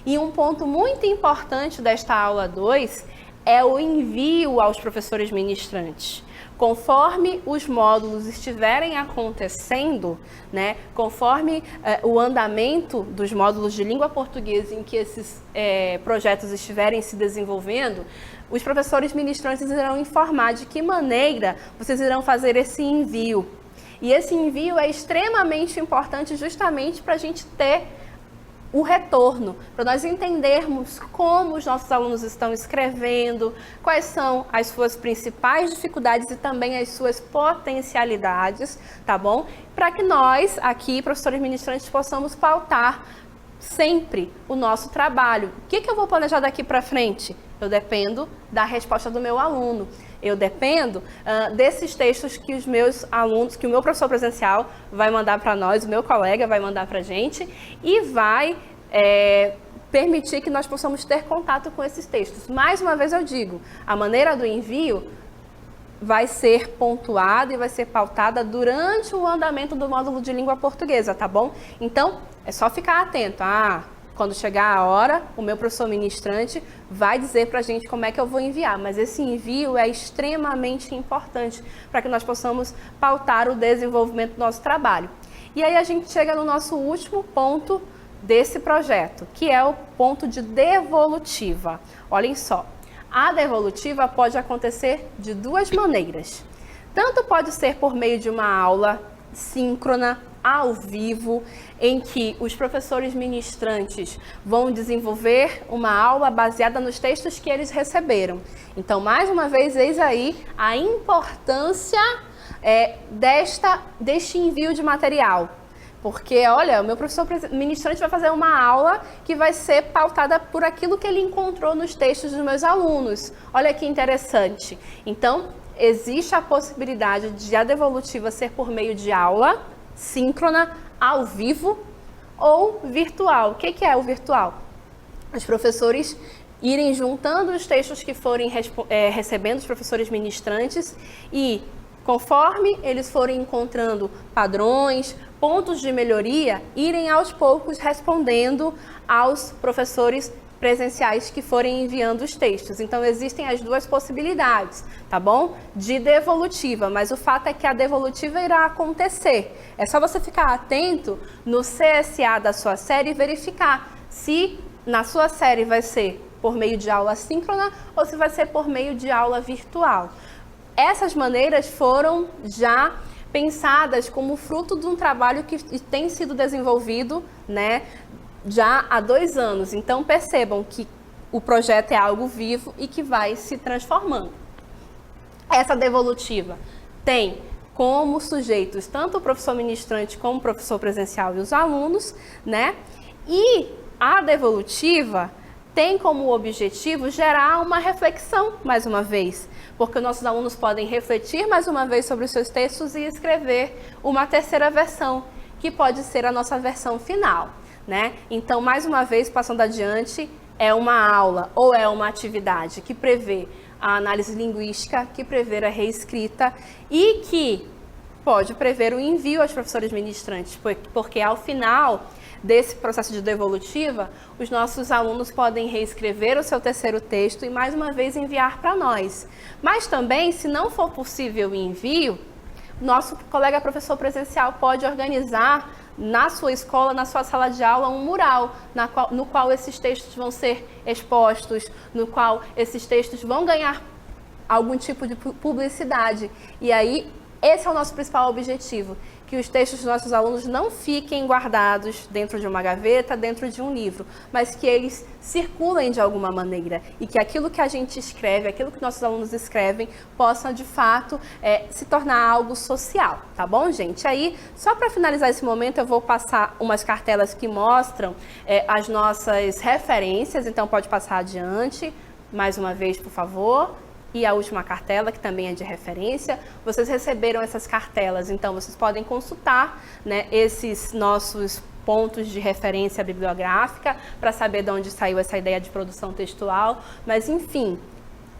[SPEAKER 2] E um ponto muito importante desta aula 2 é o envio aos professores ministrantes. conforme os módulos estiverem acontecendo, né, conforme o andamento dos módulos de língua portuguesa em que esses projetos estiverem se desenvolvendo, os professores ministrantes irão informar de que maneira vocês irão fazer esse envio. E esse envio é extremamente importante justamente para a gente ter o retorno, para nós entendermos como os nossos alunos estão escrevendo, quais são as suas principais dificuldades e também as suas potencialidades, tá bom? Para que nós, aqui, professores ministrantes, possamos pautar sempre o nosso trabalho. O que eu vou planejar daqui para frente? Eu dependo da resposta do meu aluno. Eu dependo desses textos que os meus alunos, que o meu professor presencial vai mandar para nós, o meu colega vai mandar para a gente e vai permitir que nós possamos ter contato com esses textos. Mais uma vez eu digo, a maneira do envio vai ser pontuada e vai ser pautada durante o andamento do módulo de língua portuguesa, tá bom? Então, é só ficar atento. Quando chegar a hora, o meu professor ministrante vai dizer para a gente como é que eu vou enviar, mas esse envio é extremamente importante para que nós possamos pautar o desenvolvimento do nosso trabalho. E aí a gente chega no nosso último ponto desse projeto, que é o ponto de devolutiva. Olhem só, a devolutiva pode acontecer de duas maneiras. Tanto pode ser por meio de uma aula síncrona, ao vivo, em que os professores ministrantes vão desenvolver uma aula baseada nos textos que eles receberam. Então, mais uma vez, eis aí a importância deste envio de material. Porque, olha, o meu professor ministrante vai fazer uma aula que vai ser pautada por aquilo que ele encontrou nos textos dos meus alunos. Olha que interessante. Então, existe a possibilidade de a devolutiva ser por meio de aula síncrona, ao vivo ou virtual. O que é o virtual? Os professores irem juntando os textos que forem recebendo os professores ministrantes e, conforme eles forem encontrando padrões, pontos de melhoria, irem aos poucos respondendo aos professores presenciais que forem enviando os textos. Então, existem as duas possibilidades, tá bom? De devolutiva, mas o fato é que a devolutiva irá acontecer. É só você ficar atento no CSA da sua série e verificar se na sua série vai ser por meio de aula síncrona ou se vai ser por meio de aula virtual. Essas maneiras foram já pensadas como fruto de um trabalho que tem sido desenvolvido, né, já há 2 anos. Então, percebam que o projeto é algo vivo e que vai se transformando. Essa devolutiva tem como sujeitos tanto o professor ministrante como o professor presencial e os alunos, né? E a devolutiva tem como objetivo gerar uma reflexão, mais uma vez, porque nossos alunos podem refletir mais uma vez sobre os seus textos e escrever uma terceira versão, que pode ser a nossa versão final. Né? Então, mais uma vez, passando adiante, é uma aula ou é uma atividade que prevê a análise linguística, que prevê a reescrita e que pode prever o envio aos professores ministrantes, porque ao final desse processo de devolutiva, os nossos alunos podem reescrever o seu terceiro texto e mais uma vez enviar para nós. Mas também, se não for possível o envio, nosso colega professor presencial pode organizar na sua escola, na sua sala de aula, um mural no qual esses textos vão ser expostos, no qual esses textos vão ganhar algum tipo de publicidade. E aí, esse é o nosso principal objetivo, que os textos dos nossos alunos não fiquem guardados dentro de uma gaveta, dentro de um livro, mas que eles circulem de alguma maneira e que aquilo que a gente escreve, aquilo que nossos alunos escrevem, possa de fato se tornar algo social, tá bom, gente? Aí, só para finalizar esse momento, eu vou passar umas cartelas que mostram as nossas referências, então pode passar adiante, mais uma vez, por favor. E a última cartela, que também é de referência. Vocês receberam essas cartelas, então vocês podem consultar, né, esses nossos pontos de referência bibliográfica para saber de onde saiu essa ideia de produção textual. Mas, enfim,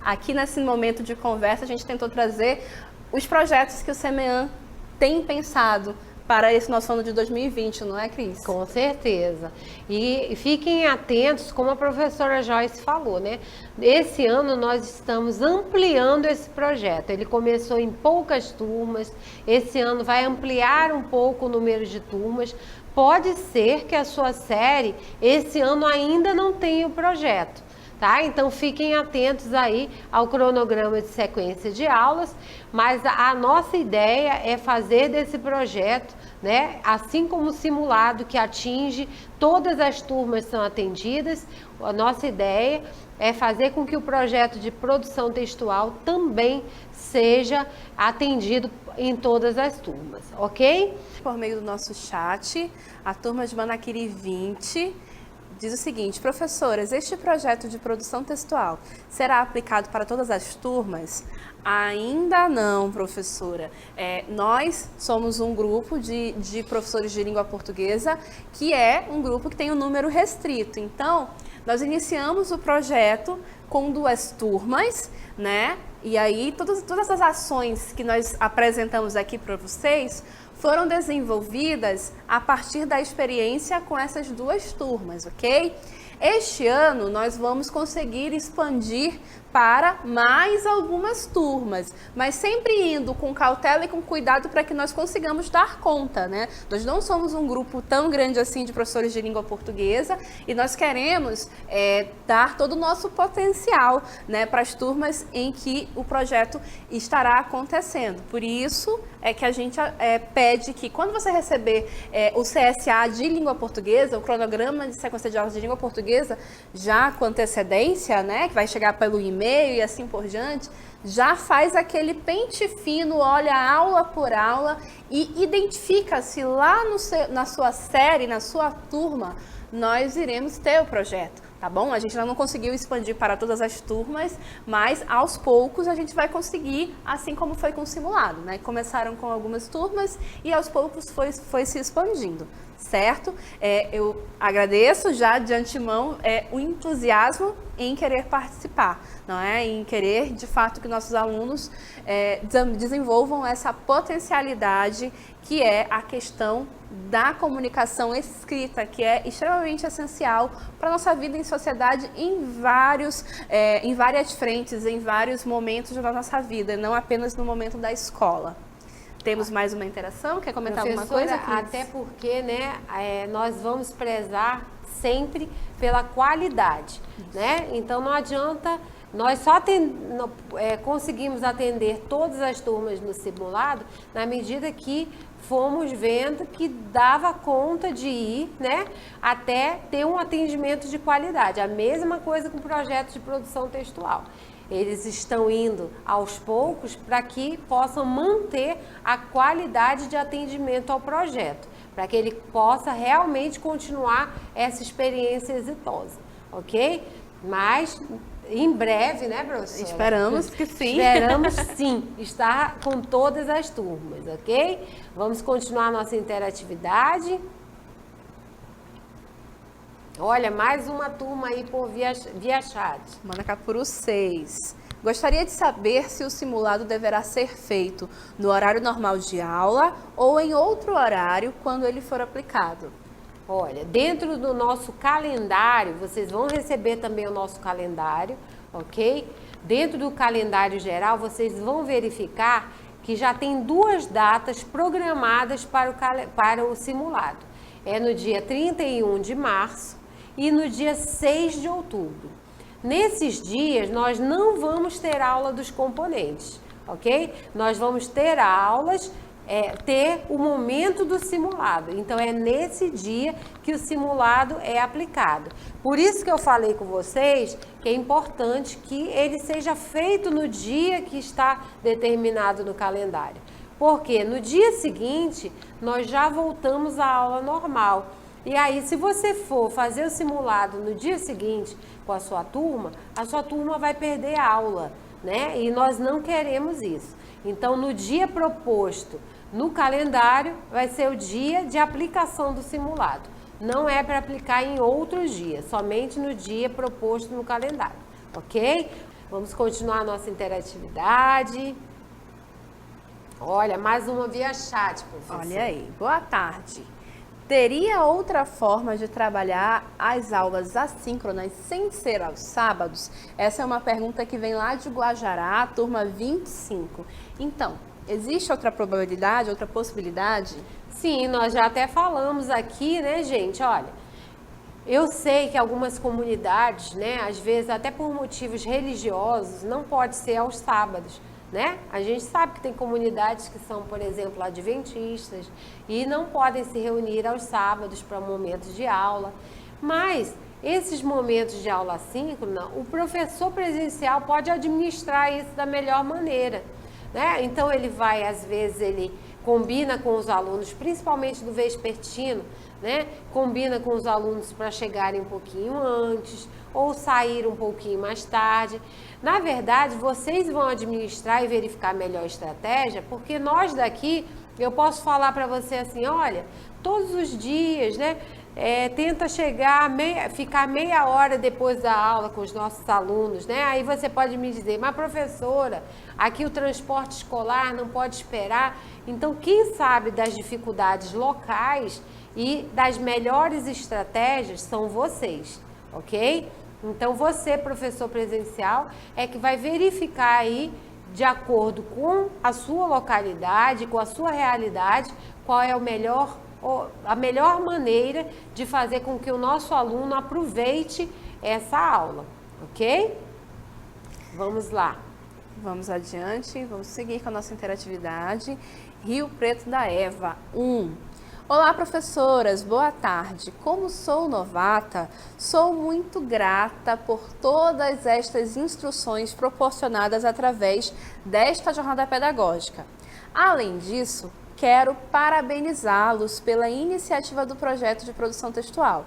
[SPEAKER 2] aqui nesse momento de conversa, a gente tentou trazer os projetos que o CEMEAN tem pensado para esse nosso ano de 2020, não é, Cris?
[SPEAKER 1] Com certeza. E fiquem atentos, como a professora Joyce falou, né? Esse ano nós estamos ampliando esse projeto. Ele começou em poucas turmas, esse ano vai ampliar um pouco o número de turmas. Pode ser que a sua série, esse ano, ainda não tenha o projeto. Tá? Então fiquem atentos aí ao cronograma de sequência de aulas, mas a nossa ideia é fazer desse projeto, né, assim como o simulado que atinge todas as turmas são atendidas, a nossa ideia é fazer com que o projeto de produção textual também seja atendido em todas as turmas, ok?
[SPEAKER 2] Por meio do nosso chat, a turma de Manaquiri 20 diz o seguinte: professoras, este projeto de produção textual será aplicado para todas as turmas? Ainda não, professora. Nós somos um grupo de professores de língua portuguesa que é um grupo que tem um número restrito. Então, nós iniciamos o projeto com 2 turmas, né? E aí, todas as ações que nós apresentamos aqui para vocês foram desenvolvidas a partir da experiência com essas 2 turmas, ok? Este ano nós vamos conseguir expandir para mais algumas turmas, mas sempre indo com cautela e com cuidado para que nós consigamos dar conta, né? Nós não somos um grupo tão grande assim de professores de língua portuguesa e nós queremos dar todo o nosso potencial, né, para as turmas em que o projeto estará acontecendo. Por isso é que a gente pede que quando você receber o CSA de língua portuguesa, o cronograma de sequência de aulas de língua portuguesa, já com antecedência, né, que vai chegar pelo e-mail e assim por diante, já faz aquele pente fino, olha aula por aula e identifica se lá na sua série, na sua turma, nós iremos ter o projeto. Tá bom? A gente ainda não conseguiu expandir para todas as turmas, mas aos poucos a gente vai conseguir, assim como foi com o simulado, né? Começaram com algumas turmas e aos poucos foi se expandindo, certo? Eu agradeço já de antemão o entusiasmo em querer participar, não é? Em querer, de fato, que nossos alunos desenvolvam essa potencialidade que é a questão da comunicação escrita, que é extremamente essencial para a nossa vida em sociedade em várias frentes, em vários momentos da nossa vida, não apenas no momento da escola. Temos mais uma interação? Quer comentar alguma coisa, Cris?
[SPEAKER 1] Até porque, né, nós vamos prezar sempre pela qualidade, né? Então não adianta, nós só conseguimos atender todas as turmas no simulado na medida que fomos vendo que dava conta de ir, né, até ter um atendimento de qualidade. A mesma coisa com o projeto de produção textual. Eles estão indo aos poucos para que possam manter a qualidade de atendimento ao projeto, para que ele possa realmente continuar essa experiência exitosa, ok? Mas em breve, né, professora?
[SPEAKER 2] Esperamos que sim.
[SPEAKER 1] Esperamos sim estar com todas as turmas, ok? Vamos continuar a nossa interatividade. Olha, mais uma turma aí por via chat.
[SPEAKER 2] Manacapuru 6. Gostaria de saber se o simulado deverá ser feito no horário normal de aula ou em outro horário quando ele for aplicado.
[SPEAKER 1] Olha, dentro do nosso calendário, vocês vão receber também o nosso calendário, ok? Dentro do calendário geral, vocês vão verificar que já tem 2 datas programadas para o simulado. É no dia 31 de março e no dia 6 de outubro. Nesses dias, nós não vamos ter aula dos componentes, ok? Nós vamos ter aulas, ter o momento do simulado. Então, é nesse dia que o simulado é aplicado. Por isso que eu falei com vocês que é importante que ele seja feito no dia que está determinado no calendário. Porque no dia seguinte, nós já voltamos à aula normal. E aí, se você for fazer o simulado no dia seguinte com a sua turma vai perder a aula, né? E nós não queremos isso. Então, no dia proposto no calendário, vai ser o dia de aplicação do simulado. Não é para aplicar em outros dias, somente no dia proposto no calendário, ok? Vamos continuar a nossa interatividade. Olha, mais uma via chat, professor.
[SPEAKER 2] Olha aí, boa tarde. Teria outra forma de trabalhar as aulas assíncronas sem ser aos sábados? Essa é uma pergunta que vem lá de Guajará, turma 25. Então, existe outra probabilidade, outra possibilidade?
[SPEAKER 1] Sim, nós já até falamos aqui, né, gente? Olha, eu sei que algumas comunidades, né, às vezes até por motivos religiosos, não pode ser aos sábados, né? A gente sabe que tem comunidades que são, por exemplo, adventistas e não podem se reunir aos sábados para momentos de aula, mas esses momentos de aula assíncrona, o professor presencial pode administrar isso da melhor maneira, né? Então ele vai, às vezes, ele combina com os alunos, principalmente do vespertino, né? Combina com os alunos para chegarem um pouquinho antes ou sair um pouquinho mais tarde. Na verdade, vocês vão administrar e verificar a melhor estratégia, porque nós daqui, eu posso falar para você assim, olha, todos os dias, né? Tenta ficar meia hora depois da aula com os nossos alunos, né? Aí você pode me dizer, mas professora, aqui o transporte escolar não pode esperar. Então, quem sabe das dificuldades locais e das melhores estratégias são vocês, ok? Então, você, professor presencial, é que vai verificar aí, de acordo com a sua localidade, com a sua realidade, qual é a melhor maneira de fazer com que o nosso aluno aproveite essa aula, ok? Vamos lá.
[SPEAKER 2] Vamos adiante, vamos seguir com a nossa interatividade. Rio Preto da Eva, 1. Olá, professoras, boa tarde. Como sou novata, sou muito grata por todas estas instruções proporcionadas através desta jornada pedagógica. Além disso, quero parabenizá-los pela iniciativa do projeto de produção textual,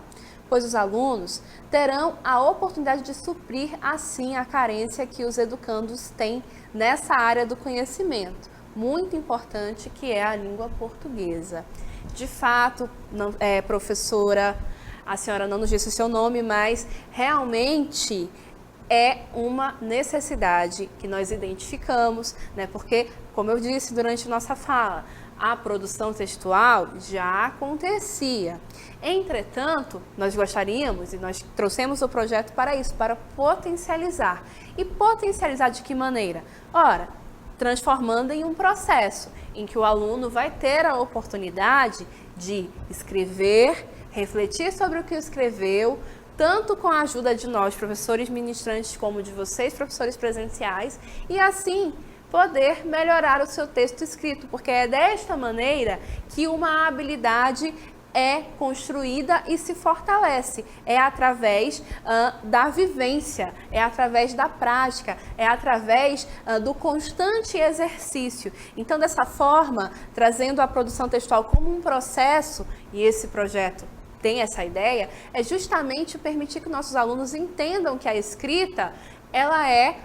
[SPEAKER 2] pois os alunos terão a oportunidade de suprir, assim, a carência que os educandos têm nessa área do conhecimento, muito importante, que é a língua portuguesa. De fato, professora, a senhora não nos disse o seu nome, mas realmente é uma necessidade que nós identificamos, né? Porque, como eu disse durante nossa fala, a produção textual já acontecia. Entretanto, nós gostaríamos e nós trouxemos o projeto para isso, para potencializar. E potencializar de que maneira? Ora, transformando em um processo em que o aluno vai ter a oportunidade de escrever, refletir sobre o que escreveu, tanto com a ajuda de nós, professores ministrantes, como de vocês, professores presenciais, e assim poder melhorar o seu texto escrito, porque é desta maneira que uma habilidade é construída e se fortalece. É através da vivência, é através da prática, é através do constante exercício. Então, dessa forma, trazendo a produção textual como um processo, e esse projeto tem essa ideia, é justamente permitir que nossos alunos entendam que a escrita, ela é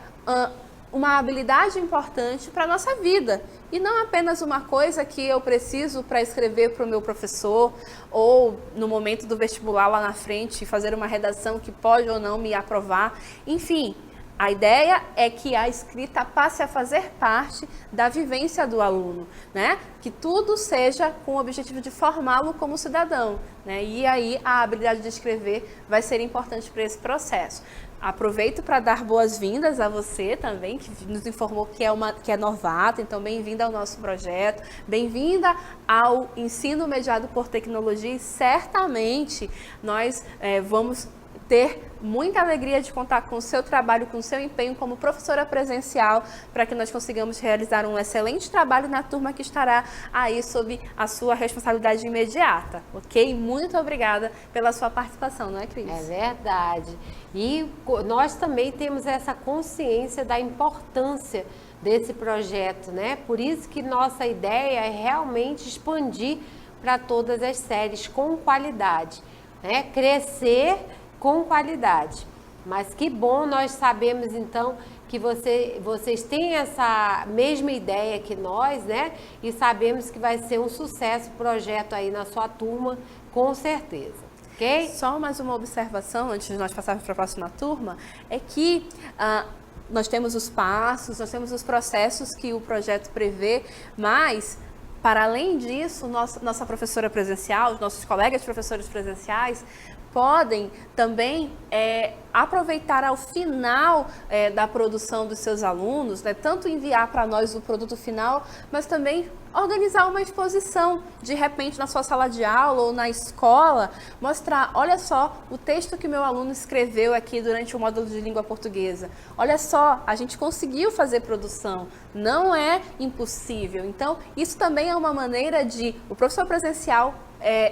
[SPEAKER 2] uma habilidade importante para a nossa vida e não apenas uma coisa que eu preciso para escrever para o meu professor ou no momento do vestibular lá na frente fazer uma redação que pode ou não me aprovar. Enfim, a ideia é que a escrita passe a fazer parte da vivência do aluno, né? Que tudo seja com o objetivo de formá-lo como cidadão, né? E aí a habilidade de escrever vai ser importante para esse processo. Aproveito para dar boas-vindas a você também, que nos informou que é novata, então bem-vinda ao nosso projeto, bem-vinda ao ensino mediado por tecnologia e certamente nós vamos ter muita alegria de contar com o seu trabalho, com o seu empenho como professora presencial, para que nós consigamos realizar um excelente trabalho na turma que estará aí sob a sua responsabilidade imediata, ok? Muito obrigada pela sua participação, não é, Cris?
[SPEAKER 1] É verdade. E nós também temos essa consciência da importância desse projeto, né? Por isso que nossa ideia é realmente expandir para todas as séries com qualidade, né? Crescer com qualidade. Mas que bom, nós sabemos então que vocês têm essa mesma ideia que nós, né? E sabemos que vai ser um sucesso o projeto aí na sua turma, com certeza. Ok?
[SPEAKER 2] Só mais uma observação antes de nós passarmos para a próxima turma, é que nós temos os passos, nós temos os processos que o projeto prevê, mas, para além disso, nossa professora presencial, os nossos colegas professores presenciais, podem também aproveitar ao final da produção dos seus alunos, né, tanto enviar para nós o produto final, mas também organizar uma exposição, de repente na sua sala de aula ou na escola, mostrar, olha só o texto que meu aluno escreveu aqui durante o módulo de língua portuguesa, olha só, a gente conseguiu fazer produção, não é impossível. Então, isso também é uma maneira de o professor presencial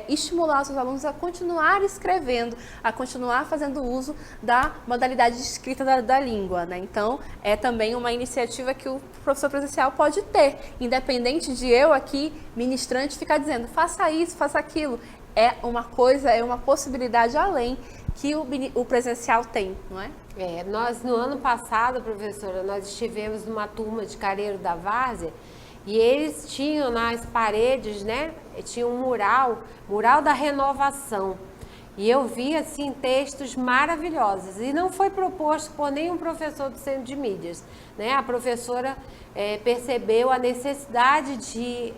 [SPEAKER 2] estimular os seus alunos a continuar escrevendo, a continuar fazendo uso da modalidade de escrita da língua, né? Então, é também uma iniciativa que o professor presencial pode ter, independente de eu aqui, ministrante, ficar dizendo, faça isso, faça aquilo. É uma coisa, é uma possibilidade além que o presencial tem, não é?
[SPEAKER 1] Nós, no ano passado, professora, nós estivemos numa turma de Careiro da Várzea, e eles tinham nas paredes, né, tinha um mural da renovação. E eu vi, assim, textos maravilhosos. E não foi proposto por nenhum professor do Centro de Mídias, né? A professora percebeu a necessidade de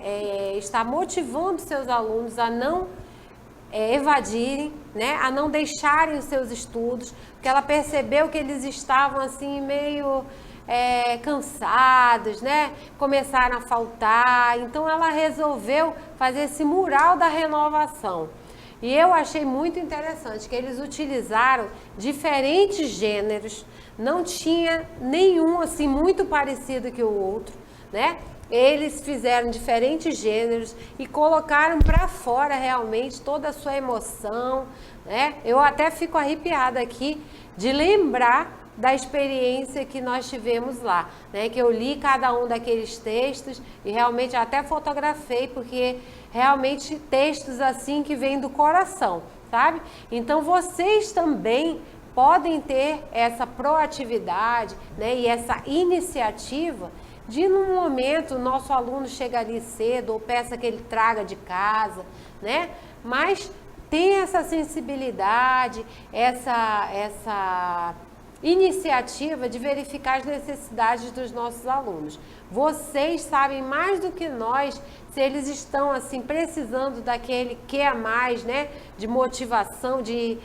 [SPEAKER 1] estar motivando seus alunos a não evadirem, né, a não deixarem os seus estudos, porque ela percebeu que eles estavam, assim, meio... cansados, né? Começaram a faltar, então ela resolveu fazer esse mural da renovação. E eu achei muito interessante que eles utilizaram diferentes gêneros, não tinha nenhum assim muito parecido que o outro, né? Eles fizeram diferentes gêneros e colocaram para fora realmente toda a sua emoção, né? Eu até fico arrepiada aqui de lembrar da experiência que nós tivemos lá, né? Que eu li cada um daqueles textos e realmente até fotografei, porque realmente textos assim que vêm do coração, sabe? Então vocês também podem ter essa proatividade, né? E essa iniciativa de, num momento, o nosso aluno chega ali cedo ou peça que ele traga de casa, né? Mas tem essa sensibilidade, essa iniciativa de verificar as necessidades dos nossos alunos. Vocês sabem mais do que nós se eles estão assim precisando daquele que a mais, né, de motivação, de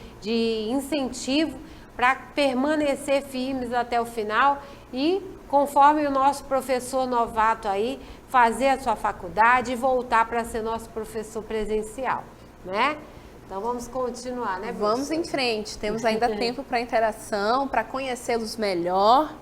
[SPEAKER 1] incentivo para permanecer firmes até o final e, conforme o nosso professor novato aí, fazer a sua faculdade e voltar para ser nosso professor presencial, né? Então vamos continuar, né?
[SPEAKER 2] Vamos em frente, temos ainda tempo para interação, para conhecê-los melhor.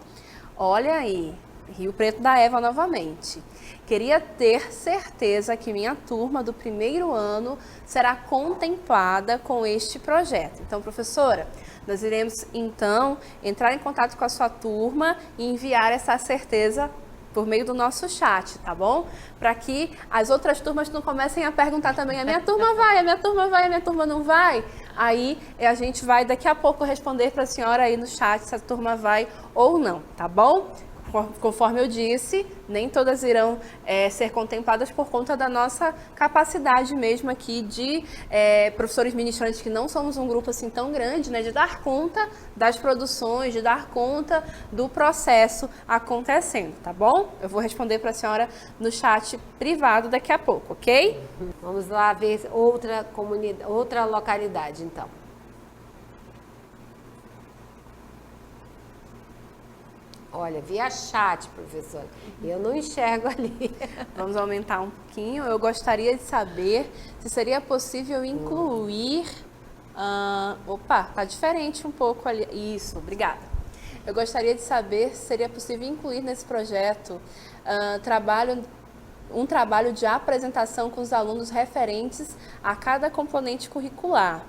[SPEAKER 2] Olha aí, Rio Preto da Eva novamente. Queria ter certeza que minha turma do primeiro ano será contemplada com este projeto. Então, professora, nós iremos então entrar em contato com a sua turma e enviar essa certeza por meio do nosso chat, tá bom? Para que as outras turmas não comecem a perguntar também, a minha turma vai, a minha turma vai, a minha turma não vai? Aí a gente vai daqui a pouco responder para a senhora aí no chat se a turma vai ou não, tá bom? Conforme eu disse, nem todas irão ser contempladas por conta da nossa capacidade mesmo aqui de professores ministrantes, que não somos um grupo assim tão grande, né, de dar conta das produções, de dar conta do processo acontecendo, tá bom? Eu vou responder para a senhora no chat privado daqui a pouco, ok?
[SPEAKER 1] Vamos lá ver outra comunidade, outra localidade, então. Olha, via chat, professora, eu não enxergo ali.
[SPEAKER 2] Vamos aumentar um pouquinho. Eu gostaria de saber se seria possível incluir... opa, tá diferente um pouco ali. Isso, obrigada. Eu gostaria de saber se seria possível incluir nesse projeto um trabalho de apresentação com os alunos referentes a cada componente curricular.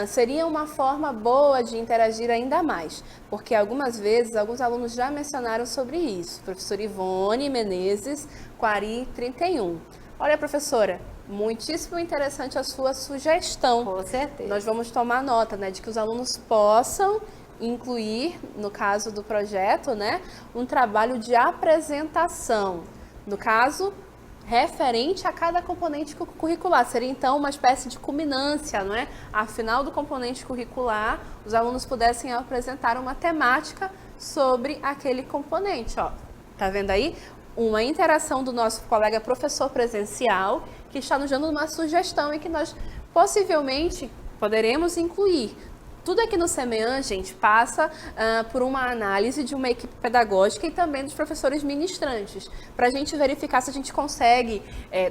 [SPEAKER 2] Seria uma forma boa de interagir ainda mais, porque algumas vezes alguns alunos já mencionaram sobre isso. Professora Ivone Menezes, Quari 31. Olha, professora, muitíssimo interessante a sua sugestão.
[SPEAKER 1] Com certeza.
[SPEAKER 2] Nós vamos tomar nota, né, de que os alunos possam incluir, no caso do projeto, né, um trabalho de apresentação. No caso, referente a cada componente curricular. Seria, então, uma espécie de culminância, não é? Afinal do componente curricular, os alunos pudessem apresentar uma temática sobre aquele componente, ó. Tá vendo aí? Uma interação do nosso colega professor presencial que está nos dando uma sugestão e que nós possivelmente poderemos incluir. Tudo aqui no SEMEAN, gente, passa por uma análise de uma equipe pedagógica e também dos professores ministrantes, para a gente verificar se a gente consegue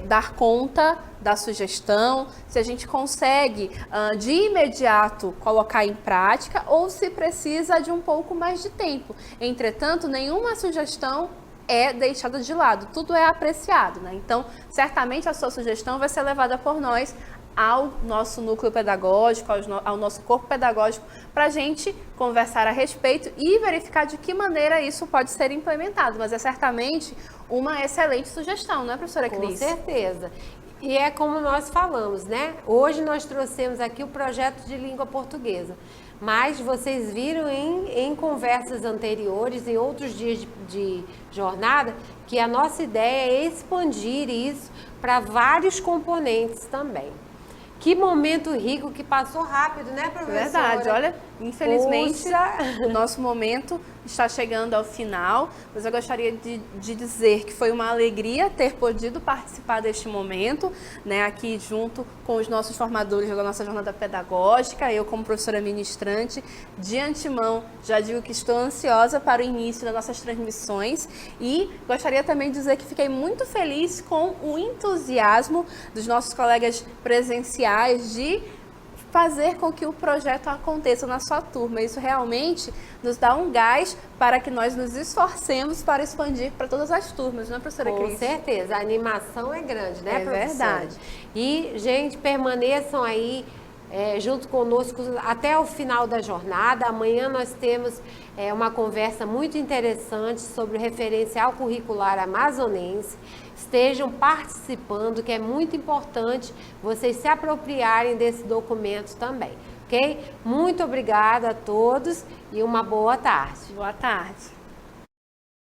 [SPEAKER 2] dar conta da sugestão, se a gente consegue de imediato colocar em prática ou se precisa de um pouco mais de tempo. Entretanto, nenhuma sugestão é deixada de lado, tudo é apreciado, né? Então, certamente a sua sugestão vai ser levada por nós ao nosso núcleo pedagógico, ao nosso corpo pedagógico, para a gente conversar a respeito e verificar de que maneira isso pode ser implementado. Mas é certamente uma excelente sugestão, não é, professora Cris?
[SPEAKER 1] Com certeza. E é como nós falamos, né? Hoje nós trouxemos aqui o projeto de língua portuguesa. Mas vocês viram em conversas anteriores, em outros dias de jornada, que a nossa ideia é expandir isso para vários componentes também. Que momento rico, que passou rápido, né, professora?
[SPEAKER 2] Verdade, olha, infelizmente o nosso momento está chegando ao final, mas eu gostaria de dizer que foi uma alegria ter podido participar deste momento, né, aqui junto com os nossos formadores da nossa jornada pedagógica, eu como professora ministrante, de antemão já digo que estou ansiosa para o início das nossas transmissões e gostaria também de dizer que fiquei muito feliz com o entusiasmo dos nossos colegas presenciais de fazer com que o projeto aconteça na sua turma. Isso realmente nos dá um gás para que nós nos esforcemos para expandir para todas as turmas, não é, professora Cris?
[SPEAKER 1] Com certeza, a animação é grande, né, professora?
[SPEAKER 2] É verdade.
[SPEAKER 1] E, gente, permaneçam aí junto conosco até o final da jornada. Amanhã nós temos uma conversa muito interessante sobre o referencial curricular amazonense. Estejam participando, que é muito importante vocês se apropriarem desse documento também, ok? Muito obrigada a todos e uma boa tarde.
[SPEAKER 2] Boa tarde.